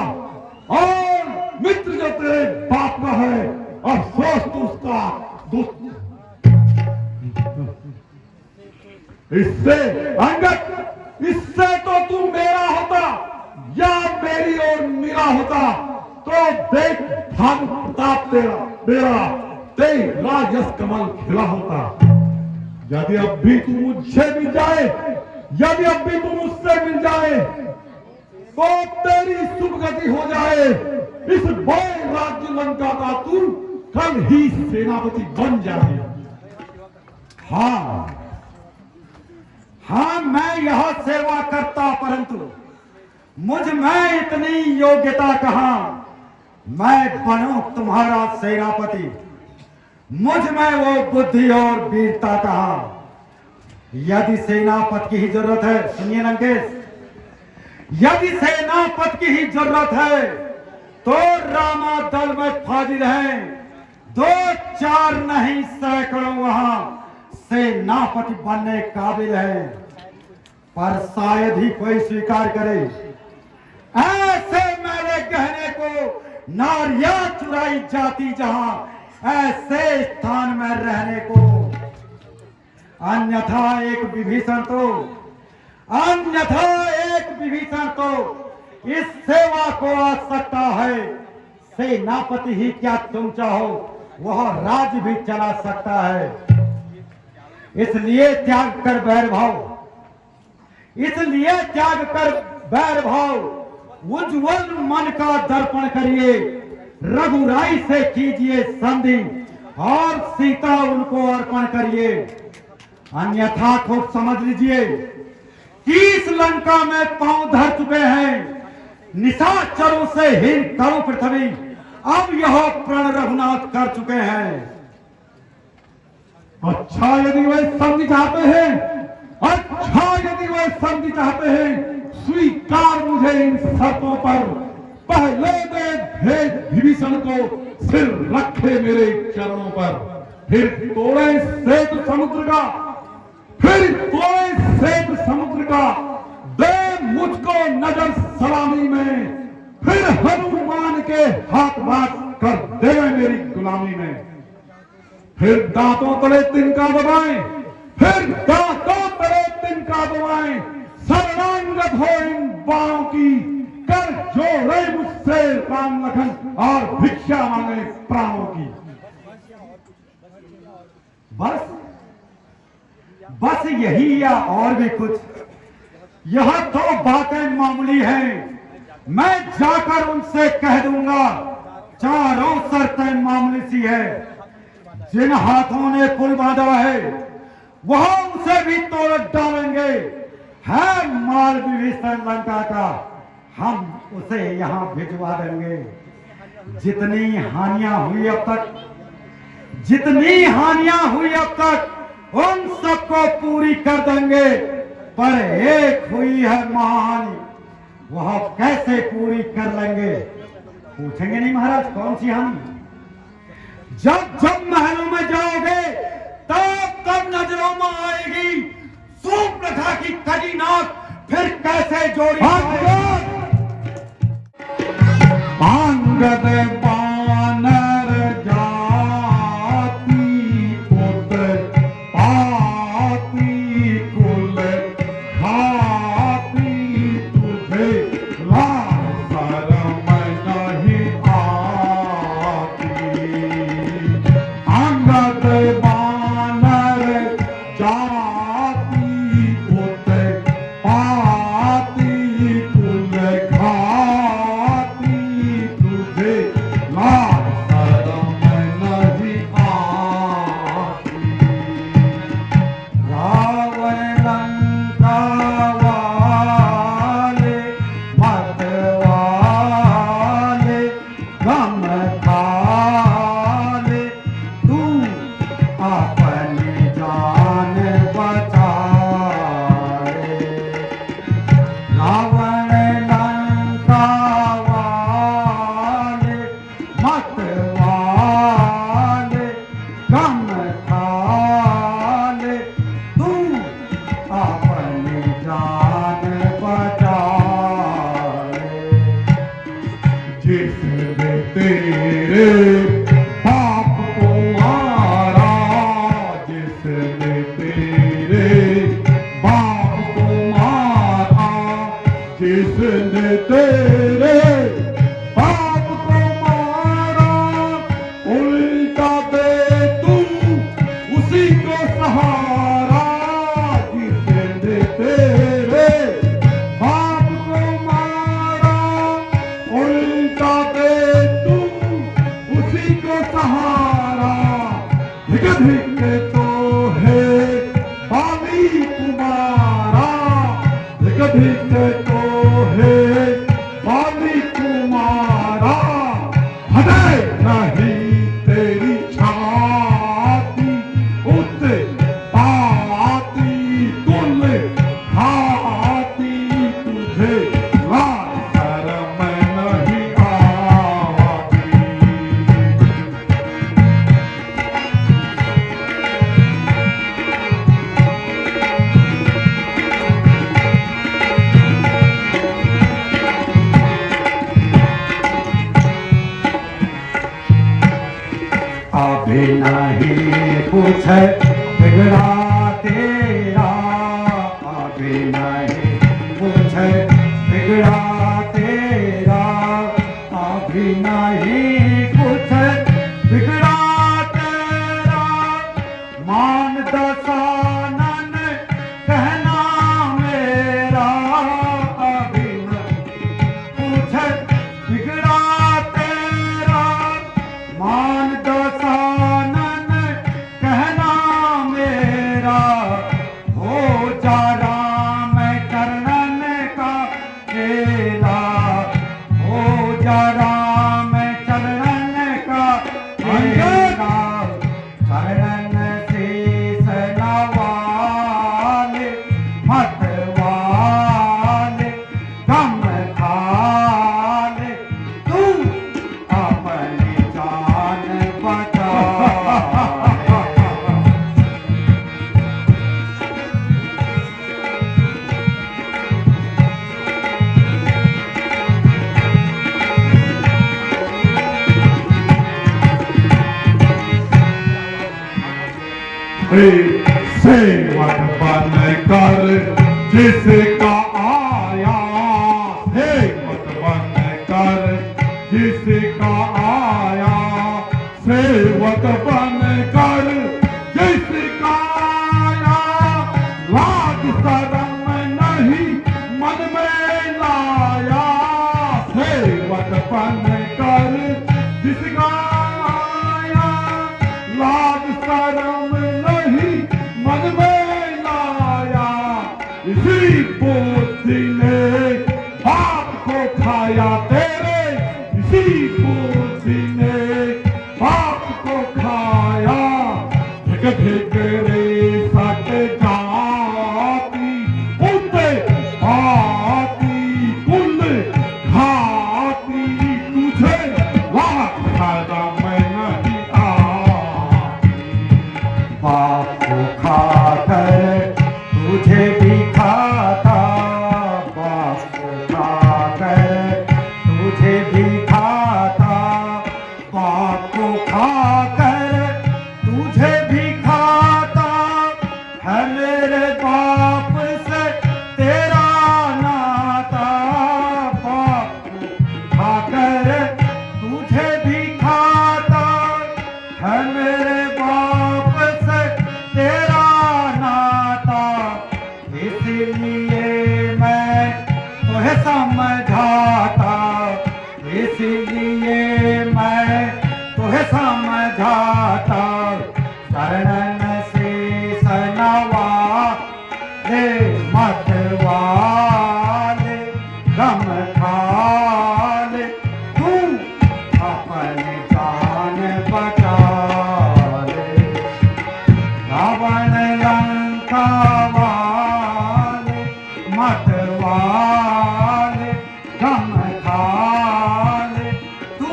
और मित्र जो तेरे बाप का है, अफसोस तू उसका दुष्ट। इससे अंगद, इससे तो तू मेरा होता या मेरी और मेरा होता तो देख भानु प्रताप तेरा मेरा, तेरा यश कमल खिला होता। यदि अब भी तू मुझसे मिल जाए, यदि अब भी तू मुझसे मिल जाए तो तेरी शुभ गति हो जाए। इस बड़े राज्य लंका का तू कल ही सेनापति बन जाए। हाँ हाँ, मैं यह सेवा करता, परंतु मुझ में इतनी योग्यता कहां, मैं बनूं तुम्हारा सेनापति, मुझ में वो बुद्धि और वीरता कहां। यदि सेनापति की ही जरूरत है, सुनिए लंकेश, यदि सेनापति की ही जरूरत है तो रामा दल में फाजिल है, 2-4 नहीं सैकड़ों वहां सेनापति बनने काबिल है। पर शायद ही कोई स्वीकार करे ऐसे मेरे गहने को नारियां चुराई जाती जहां, ऐसे स्थान में रहने को। अन्यथा एक विभीषण तो, अन्यथा एक विभीषण तो इस सेवा को आ सकता है। सेनापति ही क्या तुम चाहो वह राज्य भी चला सकता है। इसलिए त्याग कर बैर भाव, इसलिए त्याग कर बैर भाव, उज्जवल मन का दर्पण करिए, रघुराई से कीजिए संधि और सीता उनको अर्पण करिए। अन्यथा खूब समझ लीजिए कि इस लंका में पांव धर चुके हैं निशाचरों से हीन करो पृथ्वी, अब यह प्रण रघुनाथ कर चुके हैं। अच्छा यदि वह संधि चाहते हैं, अच्छा यदि वह संधि चाहते हैं, स्वीकार मुझे इन शर्तों पर। पहले दे भेद विभीषण को, सिर रखे मेरे चरणों पर। फिर तोड़े सेतु समुद्र का, फिर तोड़े सेतु समुद्र का, दे मुझको नजर सलामी में। फिर हनुमान के हाथ बात कर दे मेरी गुलामी में। फिर दांतों तले तिनका दबाएं, फिर दांतों तले तिनका दबाएं। शरणागत हो इन बाणों की, कर जोड़े मुझसे राम लखन और भिक्षा मांगे प्राणों की। बस यही या और भी कुछ? यह तो बातें मामूली हैं, मैं जाकर उनसे कह दूंगा। चारों शर्तें मामूली सी है। जिन हाथों ने पुल बांधा है वह उसे भी तोड़ डालेंगे। है माल विभीषण लंका का, हम उसे यहां भिजवा देंगे। जितनी हानियां हुई अब तक, जितनी हानियां हुई अब तक, उन सबको पूरी कर देंगे। पर एक हुई है महाहानि, वह कैसे पूरी कर लेंगे? पूछेंगे नहीं महाराज कौन सी हानि? जब जब महलों में जाओगे तब तब नजरों में आएगी सूर्पनखा की कड़ी नाक, फिर कैसे जोड़ी अंगद बानर जाति पुत्र पाती कुल खाती, तुझे लाज शरम नहीं आती। अंगद बानर जाति पुत्र पाती कुल खाती, तुझे लाज शरम नहीं आती। रावण लंका वाले मत वाले गम खाले, तू अपनी जान बचा ले। रावण लंका वाले मत वाले गम खाले, तू अपनी जान बचा ले। जिसने तेरे पाप को मारा, जिसने तेरे बाप को मारा, जिसने तेरे बाप को मारा, उल्टा दे तू उसी को सहारा। जिसने तेरे बाप को मारा, उल्टा दे तू उसी को सहारा। धिक धिक तो है बाली कुमारा, धिक धिक तो है बाली कुमारा। हटे नहीं तेरी छाती, उते पाती कुल खाती, तुझे लाज शरम नहीं आती। अभी नहीं कुछ बिगड़ा तेरा, अभी नहीं कुछ बिगड़ा तेरा, अभी नहीं कुछ बिगड़ा तेरा। मान दसानन कहना मेरा, अभी नहीं कुछ बिगड़ा तेरा। मान दसानन कहना मेरा, जा राम चरणन का चेला, हो जा राम चरणन का चेला, चरणन शीस नवाले, मत वाले गम खाले, तू अपनी जान बचा। सेवक बन कर जिसका आया, सेवक बन कर जिसका आया, सेवक बन कर जिसका आया, लाज शरम नहीं मन में लाया, सेवक बन कर जिसका आया, लाज शरम नहीं मन में लाया, इसी बुद्धि ने बाप को खाया तेरे, इसी बुद्धि ने बाप को खाया, धिक धिक रे सट जाती, उते आती कुल खाती, तुझे वहाँ खाना मैं नहीं बाप को खाकर तुझे भी खाता, बाप को खाकर तुझे भी खाता, बाप को खाकर तुझे भी खाता, है मेरे बाप से तेरा नाता, बाप को खाकर तुझे भी खाता, है मेरे बाप से तेरा नाता, इसलिए मैं तुम्हें समझाता, इसलिए मैं तुम्हें समझाता, शरणन शीस नवाले, मत वाले गम खाले, तू अपनी जान बचा ले, रावण लंका वाले, मत वाले गम खाले, तू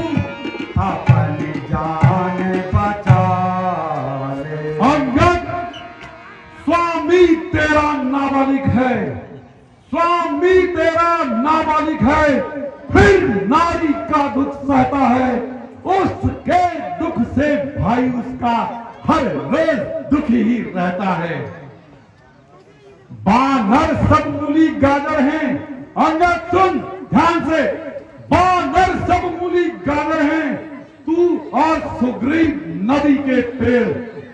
अपनी जान बचा ले। अंगद, स्वामी तेरा नाबालिग है, स्वामी तेरा नाबालिग है, फिर नारी का दुख सहता है, उसके दुख से भाई उसका हर रोज दुखी ही रहता है। बानर सब मूली गाजर हैं, अंगद सुन ध्यान से, बानर सब मूली गाजर हैं, तू और सुग्रीव नदी के पेड़,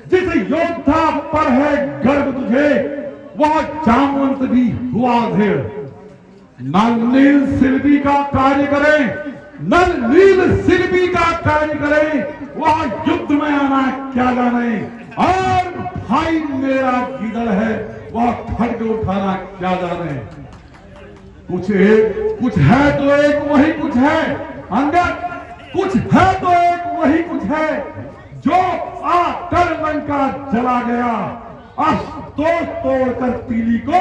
जिस योद्धा पर है गर्व तुझे, वह जामवंत भी हुआ धेर। नल नील शिल्पी का कार्य करें, नल नील शिल्पी का कार्य करें, वह युद्ध में आना क्या जाने, और भाई मेरा गिदड़ है, वह खड्ग उठाना क्या जाने। कुछ है तो एक वही कुछ है, अंगद कुछ है तो एक वही कुछ है, जो आकर लंका जला गया, अस्तोष तोड़कर पीली को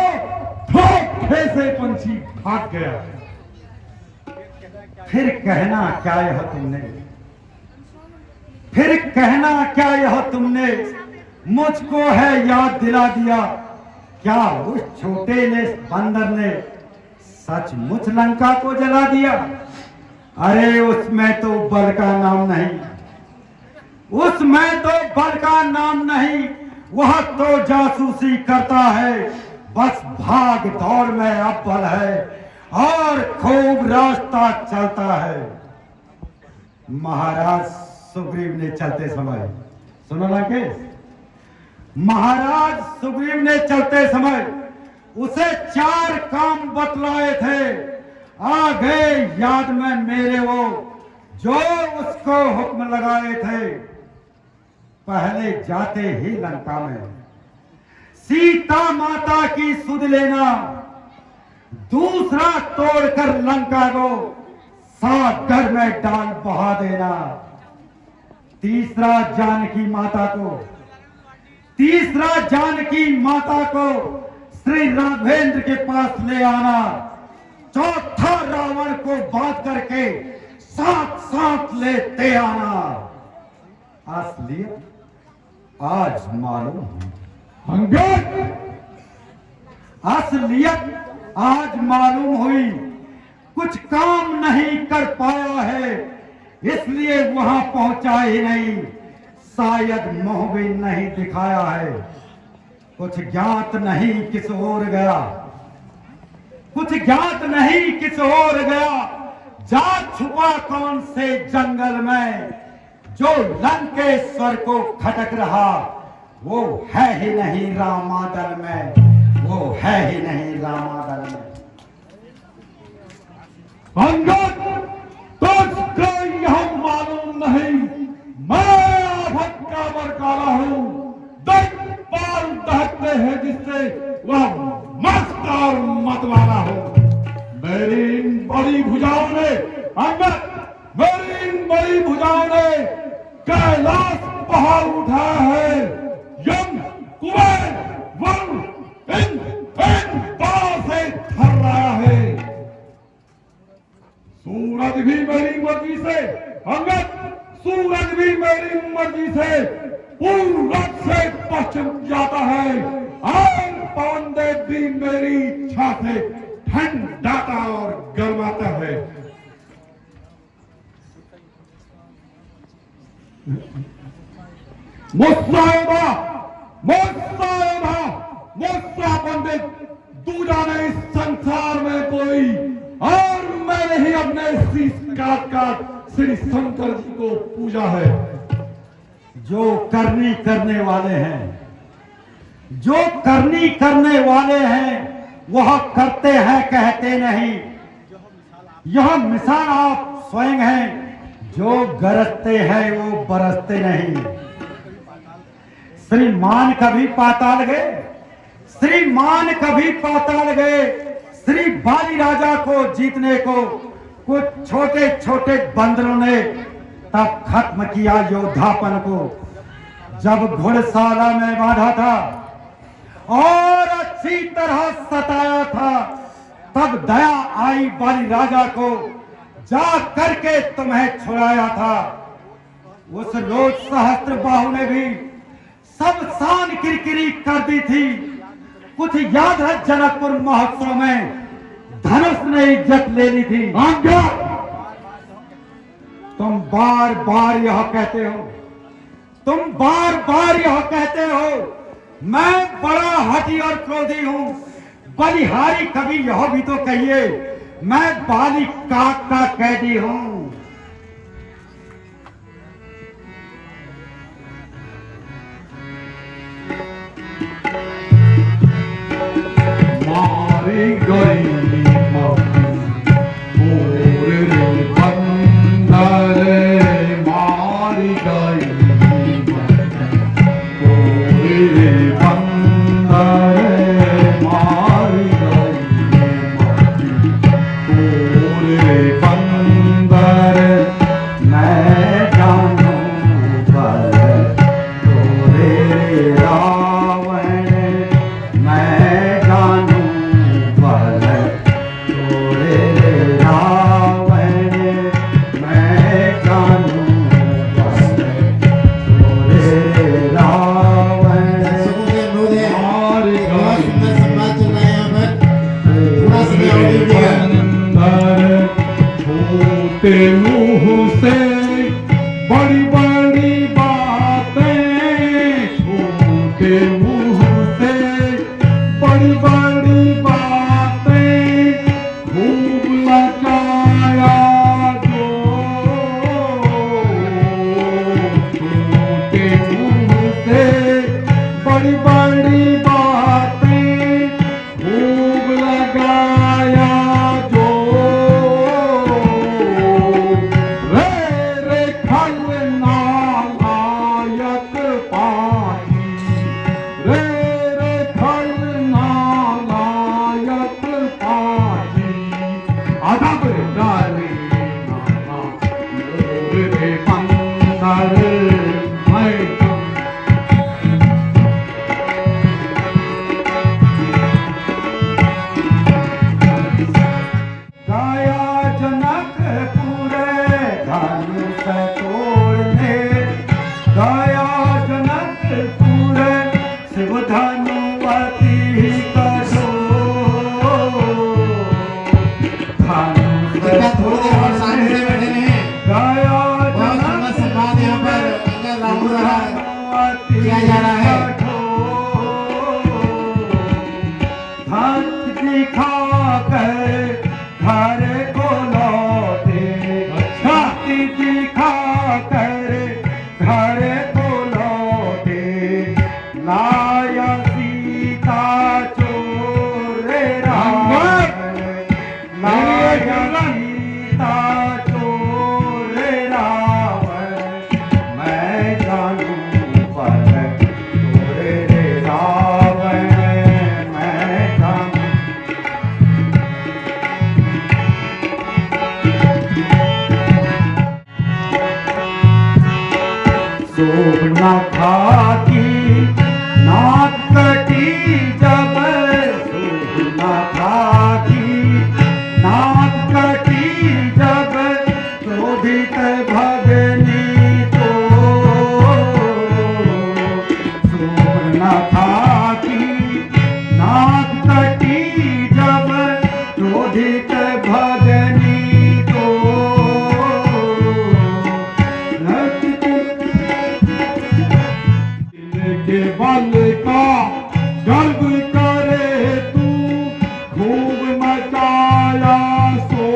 धोखे से पंछी भाग गया। फिर कहना क्या यह तुमने, फिर कहना क्या यह तुमने, मुझको है याद दिला दिया, क्या उस छोटे ने बंदर ने सचमुच लंका को जला दिया। अरे उसमें तो बल का नाम नहीं, उसमें तो बल का नाम नहीं, वह तो जासूसी करता है, बस भाग दौड़ में अव्वल है और खूब रास्ता चलता है। महाराज सुग्रीव ने चलते समय, सुनो लंकेश, महाराज सुग्रीव ने चलते समय उसे 4 काम बतलाए थे, आ गए याद में मेरे वो जो उसको हुक्म लगाए थे। पहले जाते ही लंका में सीता माता की सुध लेना, दूसरा तोड़कर लंका को सागर में डाल बहा देना, तीसरा जानकी माता को श्री राघवेंद्र के पास ले आना, चौथा रावण को बांध करके साथ साथ लेते आना। असलियत आज मालूम असलियत आज मालूम हुई। कुछ काम नहीं कर पाया है, इसलिए वहां पहुंचा ही नहीं, शायद मुंह भी नहीं दिखाया है। कुछ ज्ञात नहीं किस ओर गया, जा छुपा कौन से जंगल में, जो लंकेश्वर को खटक रहा, वो है ही नहीं रामादल में। अंगद, तुझको यह मालूम नहीं, मैं आभट का बरकाला हूँ, बाल दहकते हैं जिससे वह मस्त और मतवाला हो। मेरी इन बड़ी भुजाओं ने कैलाश पहाड़ उठाया है। यम, कुबेर, वरुण इन बालों से थर रहा है। सूरज भी मेरी मर्जी से, पूरब से पश्चिम जाता है, और पवन देव भी मेरी इच्छा से ठंडाता और गर्माता है। मुस्सा पंडित, दूजा नहीं संसार में कोई, और मैंने ही अपने शीश काट श्री शंकर जी को पूजा है। जो करनी करने वाले हैं वह करते हैं, कहते नहीं। यह मिसाल आप स्वयं हैं, जो गरजते हैं वो बरसते नहीं। श्रीमान कभी पाताल गए, श्री बाली राजा को जीतने को कुछ छोटे छोटे बंदरों ने तब खत्म किया योद्धापन को, जब घुड़शाला में बांधा था और अच्छी तरह सताया था, तब दया आई बाली राजा को, जा करके तुम्हें छुड़ाया था। उस रोज सहस्त्र बाहु ने भी सब शान किरकिरी कर दी थी। कुछ याद है जनकपुर महोत्सव में धनुष ने इज्जत ले ली थी। तुम बार बार यह कहते हो मैं बड़ा हठी और क्रोधी हूं। बलिहारी कभी यह भी तो कहिए, मैं बाली काक का कैदी हूं। मारी गई मुंह से बड़ी बड़ी बातें, छोटे मुंह से बड़ी बड़ी बातें, खूब लगाया जो छोटे मुंह से बड़ी बड़ी बातें, खूब लगाया जो धक दिखाकर घर को लौटे, धक दिखाकर घर को लौटे, लाया सीता चोर रावण, लाया सीता चोर रावण, मैं जानूं पर चोर रावण, मैं जानूं। शोभना खाकी नाक कटी जब, शोभना खाकी नाक कटी जब, क्रोधित भगनी तो, शोभना खाकी नाक कटी जब, क्रोधित भगनी तो, के बल का गर्व करे तू, खूब मचाया सो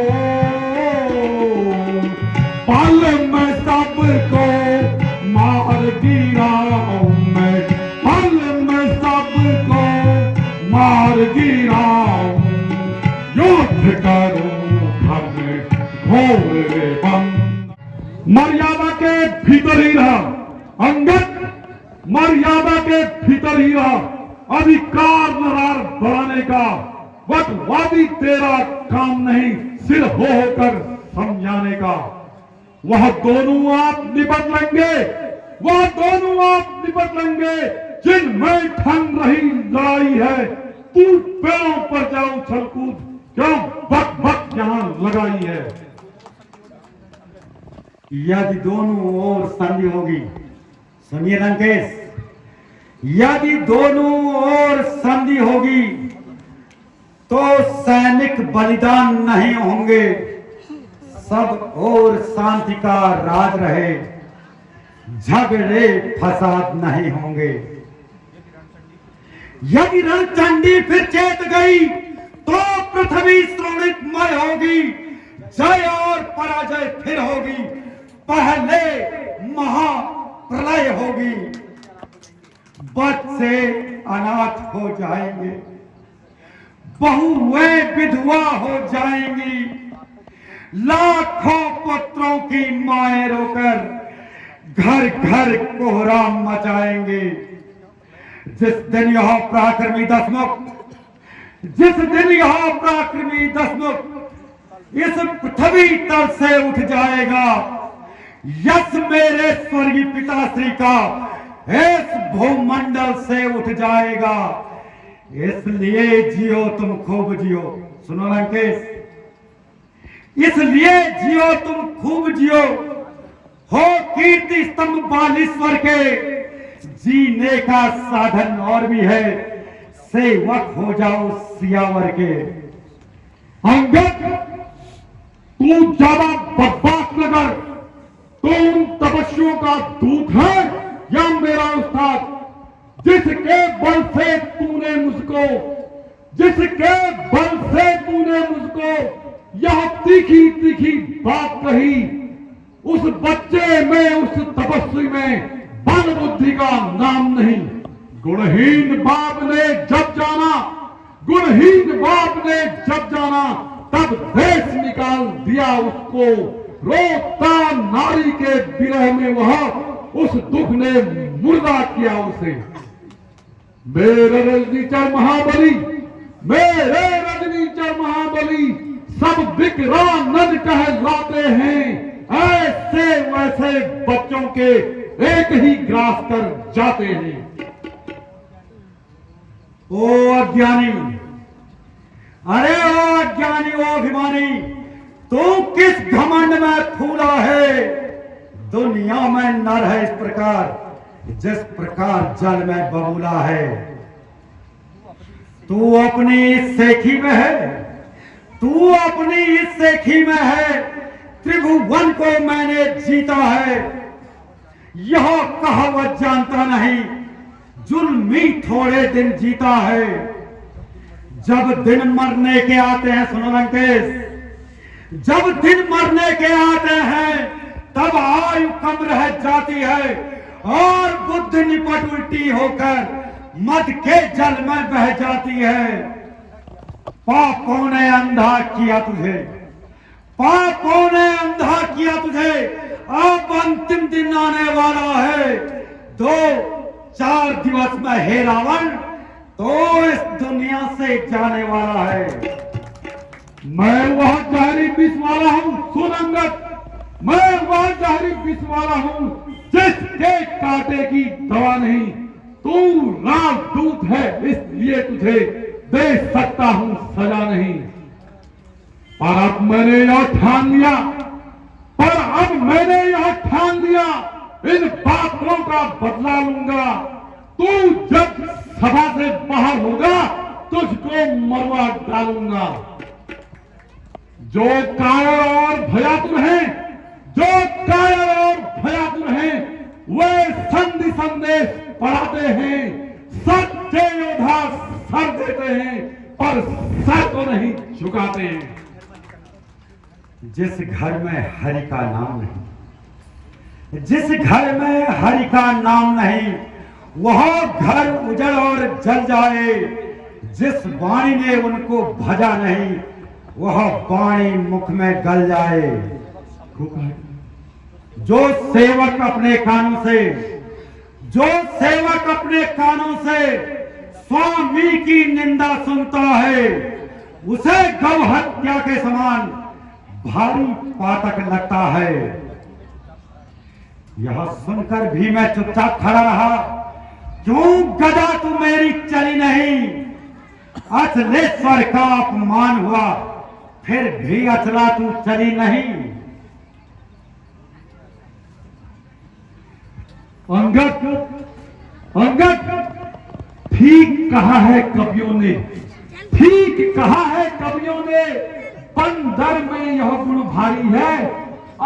पल में सबको मार गिराऊं मैं, पल में सबको मार गिराऊं, युद्ध करूं घर में घोर बंद। मर्यादा के भीतर ही रहा अंगद, मर्यादा के भीतर ही रहा, अधिकार दरार बढ़ाने का वटवादी तेरा काम नहीं, सिर होकर समझाने का। वह दोनों आप निपट लेंगे, वह दोनों आप निपट लेंगे जिनमें ठन रही लड़ाई है। तू पेड़ों पर जा उछल कूद, क्यों बक बक यहां लगाई है। यदि दोनों ओर संधि होगी, सुनिए लंकेश, यदि दोनों ओर संधि होगी तो सैनिक बलिदान नहीं होंगे, सब ओर शांति का राज रहे, झगड़े फसाद नहीं होंगे। यदि रणचंडी फिर चेत गई तो पृथ्वी श्रोणितमय होगी, जय और पराजय फिर होगी, पहले महाप्रलय होगी, बच्चे अनाथ हो जाएंगे, बहुएं विधवा हो जाएंगी, लाखों पुत्रों की माएं रोकर घर घर कोहराम मचाएंगे। जिस दिन यह पराक्रमी दशमुख, जिस दिन यह पराक्रमी दशमुख इस पृथ्वी तल से उठ जाएगा, यश मेरे स्वर्गीय पिताश्री का इस भूमंडल से उठ जाएगा। इसलिए जियो तुम खूब जियो, सुनो लंकेश, इसलिए जियो तुम खूब जियो, हो कीर्ति स्तंभ बालेश्वर के, जीने का साधन और भी है, सेवक हो जाओ सियावर के। अंगद तू ज्यादा बकवास न कर, तू उन तपस्वियों का दूत है या मेरा उस्ताद, जिसके बल से तूने मुझको, जिसके बल से तूने मुझको यह तीखी तीखी बात कही। उस बच्चे में, उस तपस्वी में बल बुद्धि का नाम नहीं। गुणहीन बाप ने जब जाना, गुणहीन बाप ने जब जाना, तब देश निकाल दिया उसको। रोता नारी के विरह में वह, उस दुख ने मुर्दा किया उसे। मेरे रजनीचर महाबली, मेरे रजनीचर महाबली सब विक्रानंद कहलाते हैं। ऐसे वैसे बच्चों के एक ही ग्रास कर जाते हैं। ओ अज्ञानी, अरे ओ अज्ञानी, ओ अभिमानी, तू किस घमंड में फूला है। दुनिया में नर है इस प्रकार, जिस प्रकार जल में बबूला है। तू अपनी इस सेखी में है, तू अपनी इस सेखी में है। त्रिभुवन को मैंने जीता है, यह कहावत जानता नहीं, जुल्मी थोड़े दिन जीता है। जब दिन मरने के आते हैं, सुनो लंकेश, जब दिन मरने के आते हैं तब आयु कम रह जाती है और बुद्धि निपट उल्टी होकर मद के जल में बह जाती है। पापों ने अंधा किया तुझे, पापों ने अंधा किया तुझे। अब अंतिम दिन आने वाला है, 2-4 दिवस में हे रावण तो इस दुनिया से जाने वाला है। मैं वह जहरी विष वाला हूँ सुरंगत, मैं वह जहरी विष वाला हूँ जिसके कांटे की दवा नहीं। तू राजदूत है इसलिए तुझे दे सकता हूँ सजा नहीं। पर अब मैंने यह ठान लिया, पर अब मैंने यह ठान लिया, इन पापों का बदला लूंगा। तू जब सभा से बाहर होगा तुझको मरवा डालूंगा। जो कायर और भयातुर हैं, जो कायर और भयातुर हैं, वे संधि संदेश पढ़ाते हैं। सच्चे योद्धा सर देते हैं पर सर को नहीं झुकाते हैं। जिस घर में हरि का नाम नहीं, जिस घर में हरि का नाम नहीं, वह घर उजड़ और जल जाए। जिस वाणी ने उनको भजा नहीं, वह वाणी मुख में गल जाए। जो सेवक अपने कानों से, जो सेवक अपने कानों से स्वामी की निंदा सुनता है, उसे गौ हत्या के समान भारी पातक लगता है। यह सुनकर भी मैं चुपचाप खड़ा रहा। क्यों गदा तू मेरी चली नहीं? अचलेश्वर का अपमान हुआ, फिर भी अचला तू चली नहीं। अंगद, अंगद, ठीक कहा है कवियों ने, ठीक कहा है कवियों ने। बंदर में यह गुण भारी है,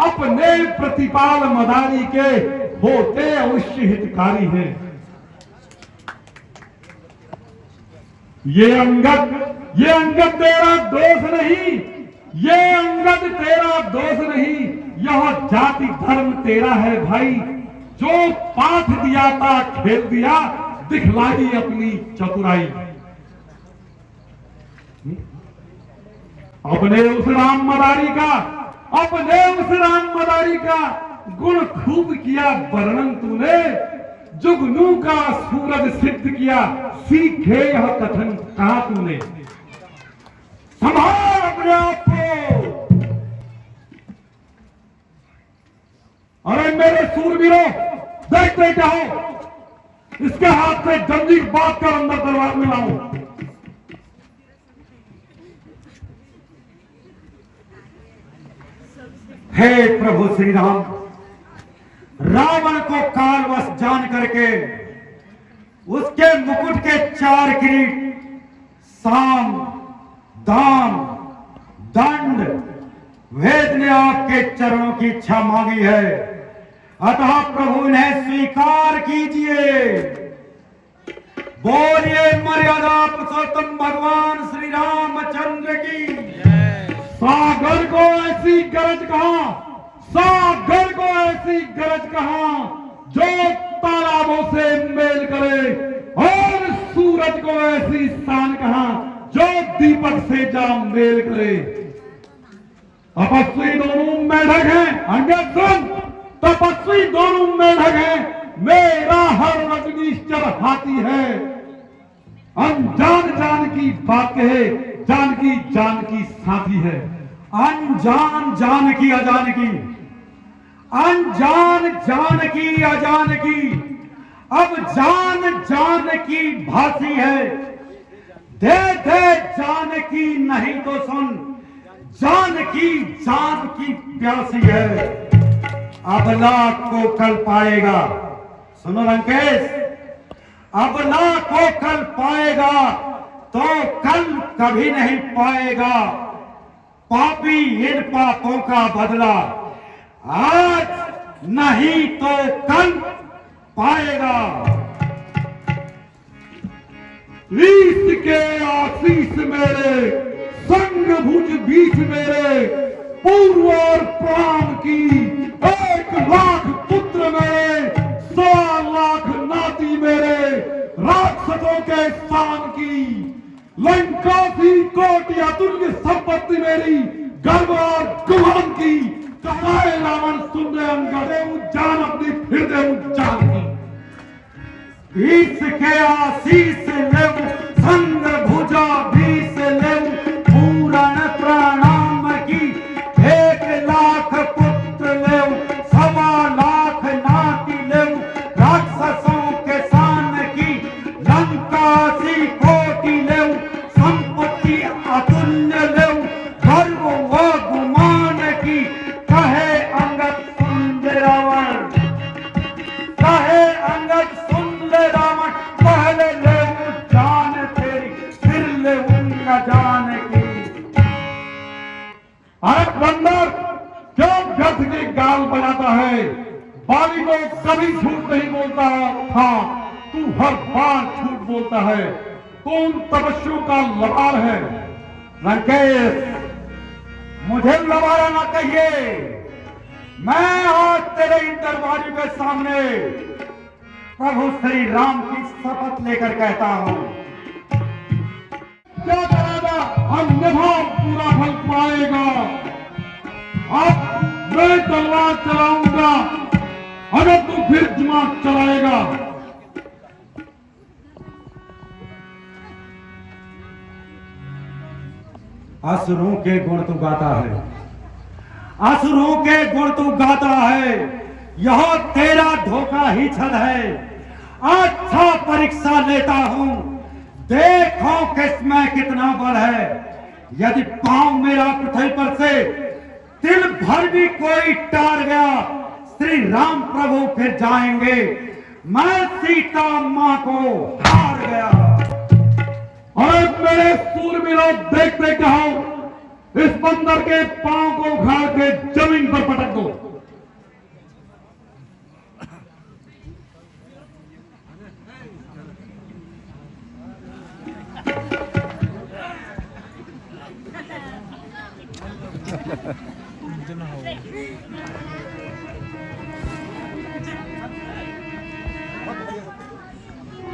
अपने प्रतिपाल मदारी के होते अवश्य हितकारी है। ये अंगद तेरा दोष नहीं, ये अंगद तेरा दोष नहीं, यह जाति धर्म तेरा है भाई। जो पाठ दिया था खेल दिया, दिखलाई अपनी चतुराई। अपने उस राम मदारी का, अपने उस राम मदारी का गुण खूब किया वर्णन तूने। जुगनू का सूरज सिद्ध किया, सीखे यह कथन कहा तूने। संभाल अपने आप को। अरे मेरे सूरवीरों, देखते क्या हो, इसके हाथ से जंजीर बात कर अंदर दरबार में लाऊं। हे प्रभु श्री राम, रावण को कालवश जान करके उसके मुकुट के 4 किरीट, साम, दाम, दंड, वेद ने आपके चरणों की इच्छा मांगी है। अतः प्रभु इन्हें स्वीकार कीजिए। बोलिए मर्यादा पुरुषोत्तम भगवान श्री रामचंद्र की। सागर को ऐसी गरज कहां, सागर को ऐसी गरज कहां, जो तालाबों से मेल करे। और सूरज को ऐसी शान कहां, जो दीपक से जा मेल करे। तपस्वी दोनों मेढक हैं, अंगद सुन, तपस्वी दोनों मेढक हैं, मेरा हर रजनीश्वर हाथी है। अनजान जान की बात कहे, जानकी जानकी साथी है। अनजान जानकी अजानकी, अनजान जानकी अजानकी, अब जान जानकी भासी है। दे दे जानकी नहीं तो सुन, जानकी जान की प्यासी है। अबला को कल पाएगा, सुनो लंकेश, अबला को कल पाएगा तो कल कभी नहीं पाएगा। पापी इन पापों का बदला आज नहीं तो कल पाएगा। इसके आशीष मेरे संग भुज बीच मेरे पूर्व और प्राण की 1,00,000 पुत्र मेरे 1,00,000 नाती मेरे राक्षसों के स्थान की लंकासी कोटि अतुल्य संपत्ति मेरी गर्व और गुमान की कमाए रावण सुन रहे अंगद जान अपनी फिर दे जान की इसके आशीष लेव संग भुजा बीस लेव पूरण प्रणाम की 1,00,000 पुत्र लेव 1,25,000 नाती लेव राक्षसों के शान की लंकासी कोटि लेव संपत्ति अतुल्य लेव गर्व व गुमान की कहे अंगद सुन ले रावण कहे अंगद सुन ले रावण पहले ले जान तेरी फिर ले उनका जान की। अरे बंदर क्यों व्यर्थ की गाल बजाता है? बाली को कभी झूठ नहीं बोलता था, तू हर बार झूठ बोलता है। तो उन तपस्वियों का लबार है। लंकेश मुझे लबारा ना कहिए, मैं आज तेरे इन दरबारियों के सामने प्रभु श्री राम की शपथ लेकर कहता हूं। क्या करेगा? अन्यथा पूरा फल पाएगा। अब मैं तलवार चलाऊंगा, अगर तू फिर दिमाग चलाएगा। असुरों के गुण तू गाता है, असुरों के गुण तू गाता है, यह तेरा धोखा ही छल है। अच्छा परीक्षा लेता हूं, देखो किसमें कितना बल है। यदि पांव मेरा पृथ्वी पर से तिल भर भी कोई टार गया, श्री राम प्रभु फिर जाएंगे, मैं सीता मां को हार गया। और मेरे सूरवीरों देखते कहो, इस बंदर के पांव को उखाड़ के जमीन पर पटक दो।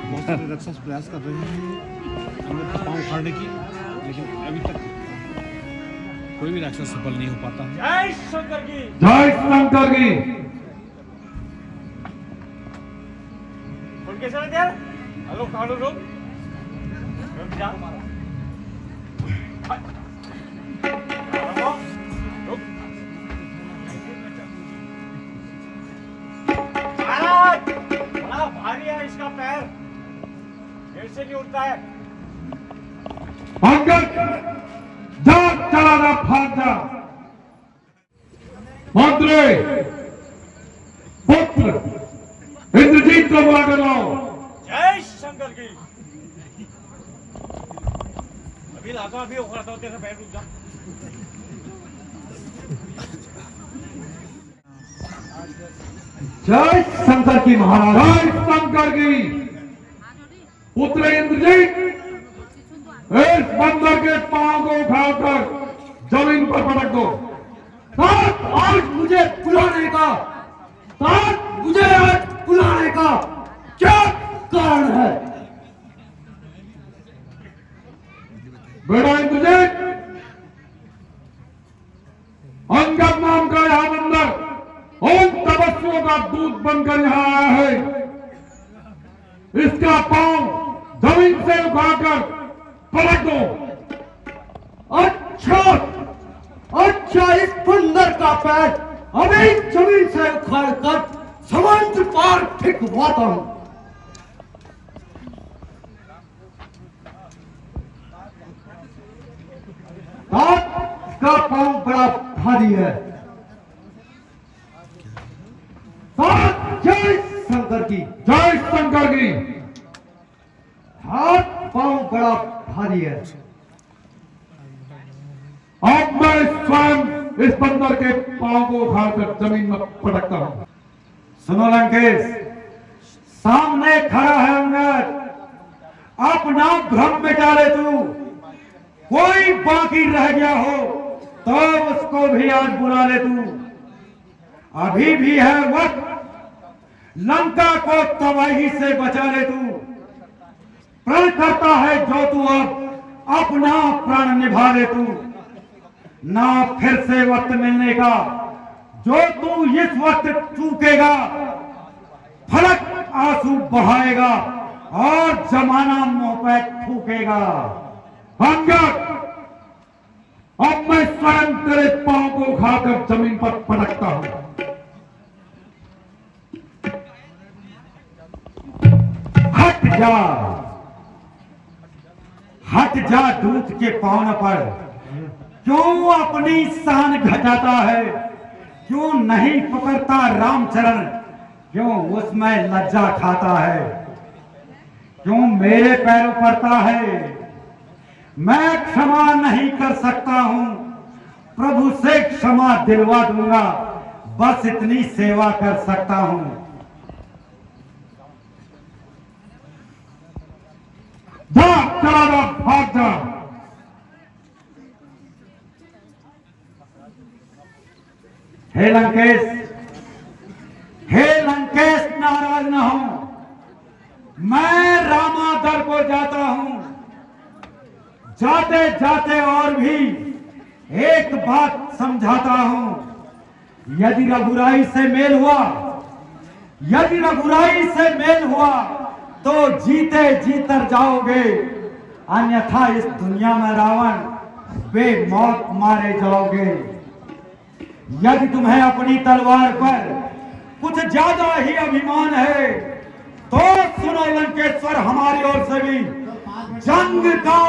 बहुत सारे राक्षस प्रयास कर रहे हैं हमें पांव उखाड़ने की, लेकिन अभी तक कोई भी राक्षस सफल नहीं हो पाता है। जय शंकर की, जय शंकर की। हेलो काड़ो लोग बड़ा भारी है इसका पैर, फिर से नहीं उठता है। अंगद जा, चला जा, भाग जा। मंत्री पुत्र इंद्रजीत को बुला कर लाओ। जय शंकर की। अभी लाता, अभी उखड़ता होते पैर रुक जा। जय शंकर की महाराज। जय शंकर की। पुत्र इंद्रजीत, इस बंदर के पांव को उठाकर जमीन पर पटक दो। आज मुझे बुलाने का, मुझे आज बुलाने का क्या कारण है? बेटा इंद्रजीत, अंगद नाम का यह बंदर उन तपस्वियों का दूत बनकर यहां आया है। इसका पांव जमीन से उठाकर पलट दो। अच्छा अच्छा, इस बंदर का पैर अभी जमीन से उखाड़ कर समुद्र पार फेंकवाता हूं। इसका पांव बड़ा भारी है। जय शंकर की, जय शंकर की। हाथ पांव बड़ा भारी है। अब मैं स्वयं इस बंदर के पांव को उखाड़कर जमीन में पटकता हूं। सुनो लंकेश, सामने खड़ा है अंगद। अपना भ्रम मिटा ले तू। कोई बाकी रह गया हो तो उसको भी आज बुला ले तू। अभी भी है वक्त, लंका को तबाही से बचा ले तू। प्रण करता है जो तू अब अपना प्राण निभा ले तू। ना फिर से वक्त मिलने का जो तू इस वक्त चूकेगा। फलक आंसू बहाएगा और जमाना मुंह पे थूकेगा। अंगद, अब मैं स्वयं तेरे पांव को उखाकर जमीन पर पटकता हूं। हट जा, हट जा दूत के पांव पर। क्यों अपनी शान घटाता है? क्यों नहीं पकड़ता रामचरण? क्यों उसमें लज्जा खाता है? क्यों मेरे पैरों पड़ता है? मैं क्षमा नहीं कर सकता हूं, प्रभु से क्षमा दिलवा दूंगा। बस इतनी सेवा कर सकता हूं। जा, चला जा, भाग जा। हे लंकेश, हे लंकेश, नाराज न हो। मैं रामादर को जाता हूं। जाते जाते और भी एक बात समझाता हूं। यदि रघुराई से मेल हुआ, यदि रघुराई से मेल हुआ तो जीते जी तर जाओगे। अन्यथा इस दुनिया में रावण बेमौत मारे जाओगे। यदि तुम्हें अपनी तलवार पर कुछ ज्यादा ही अभिमान है तो सुनो लंकेश्वर, हमारी ओर से भी जंग का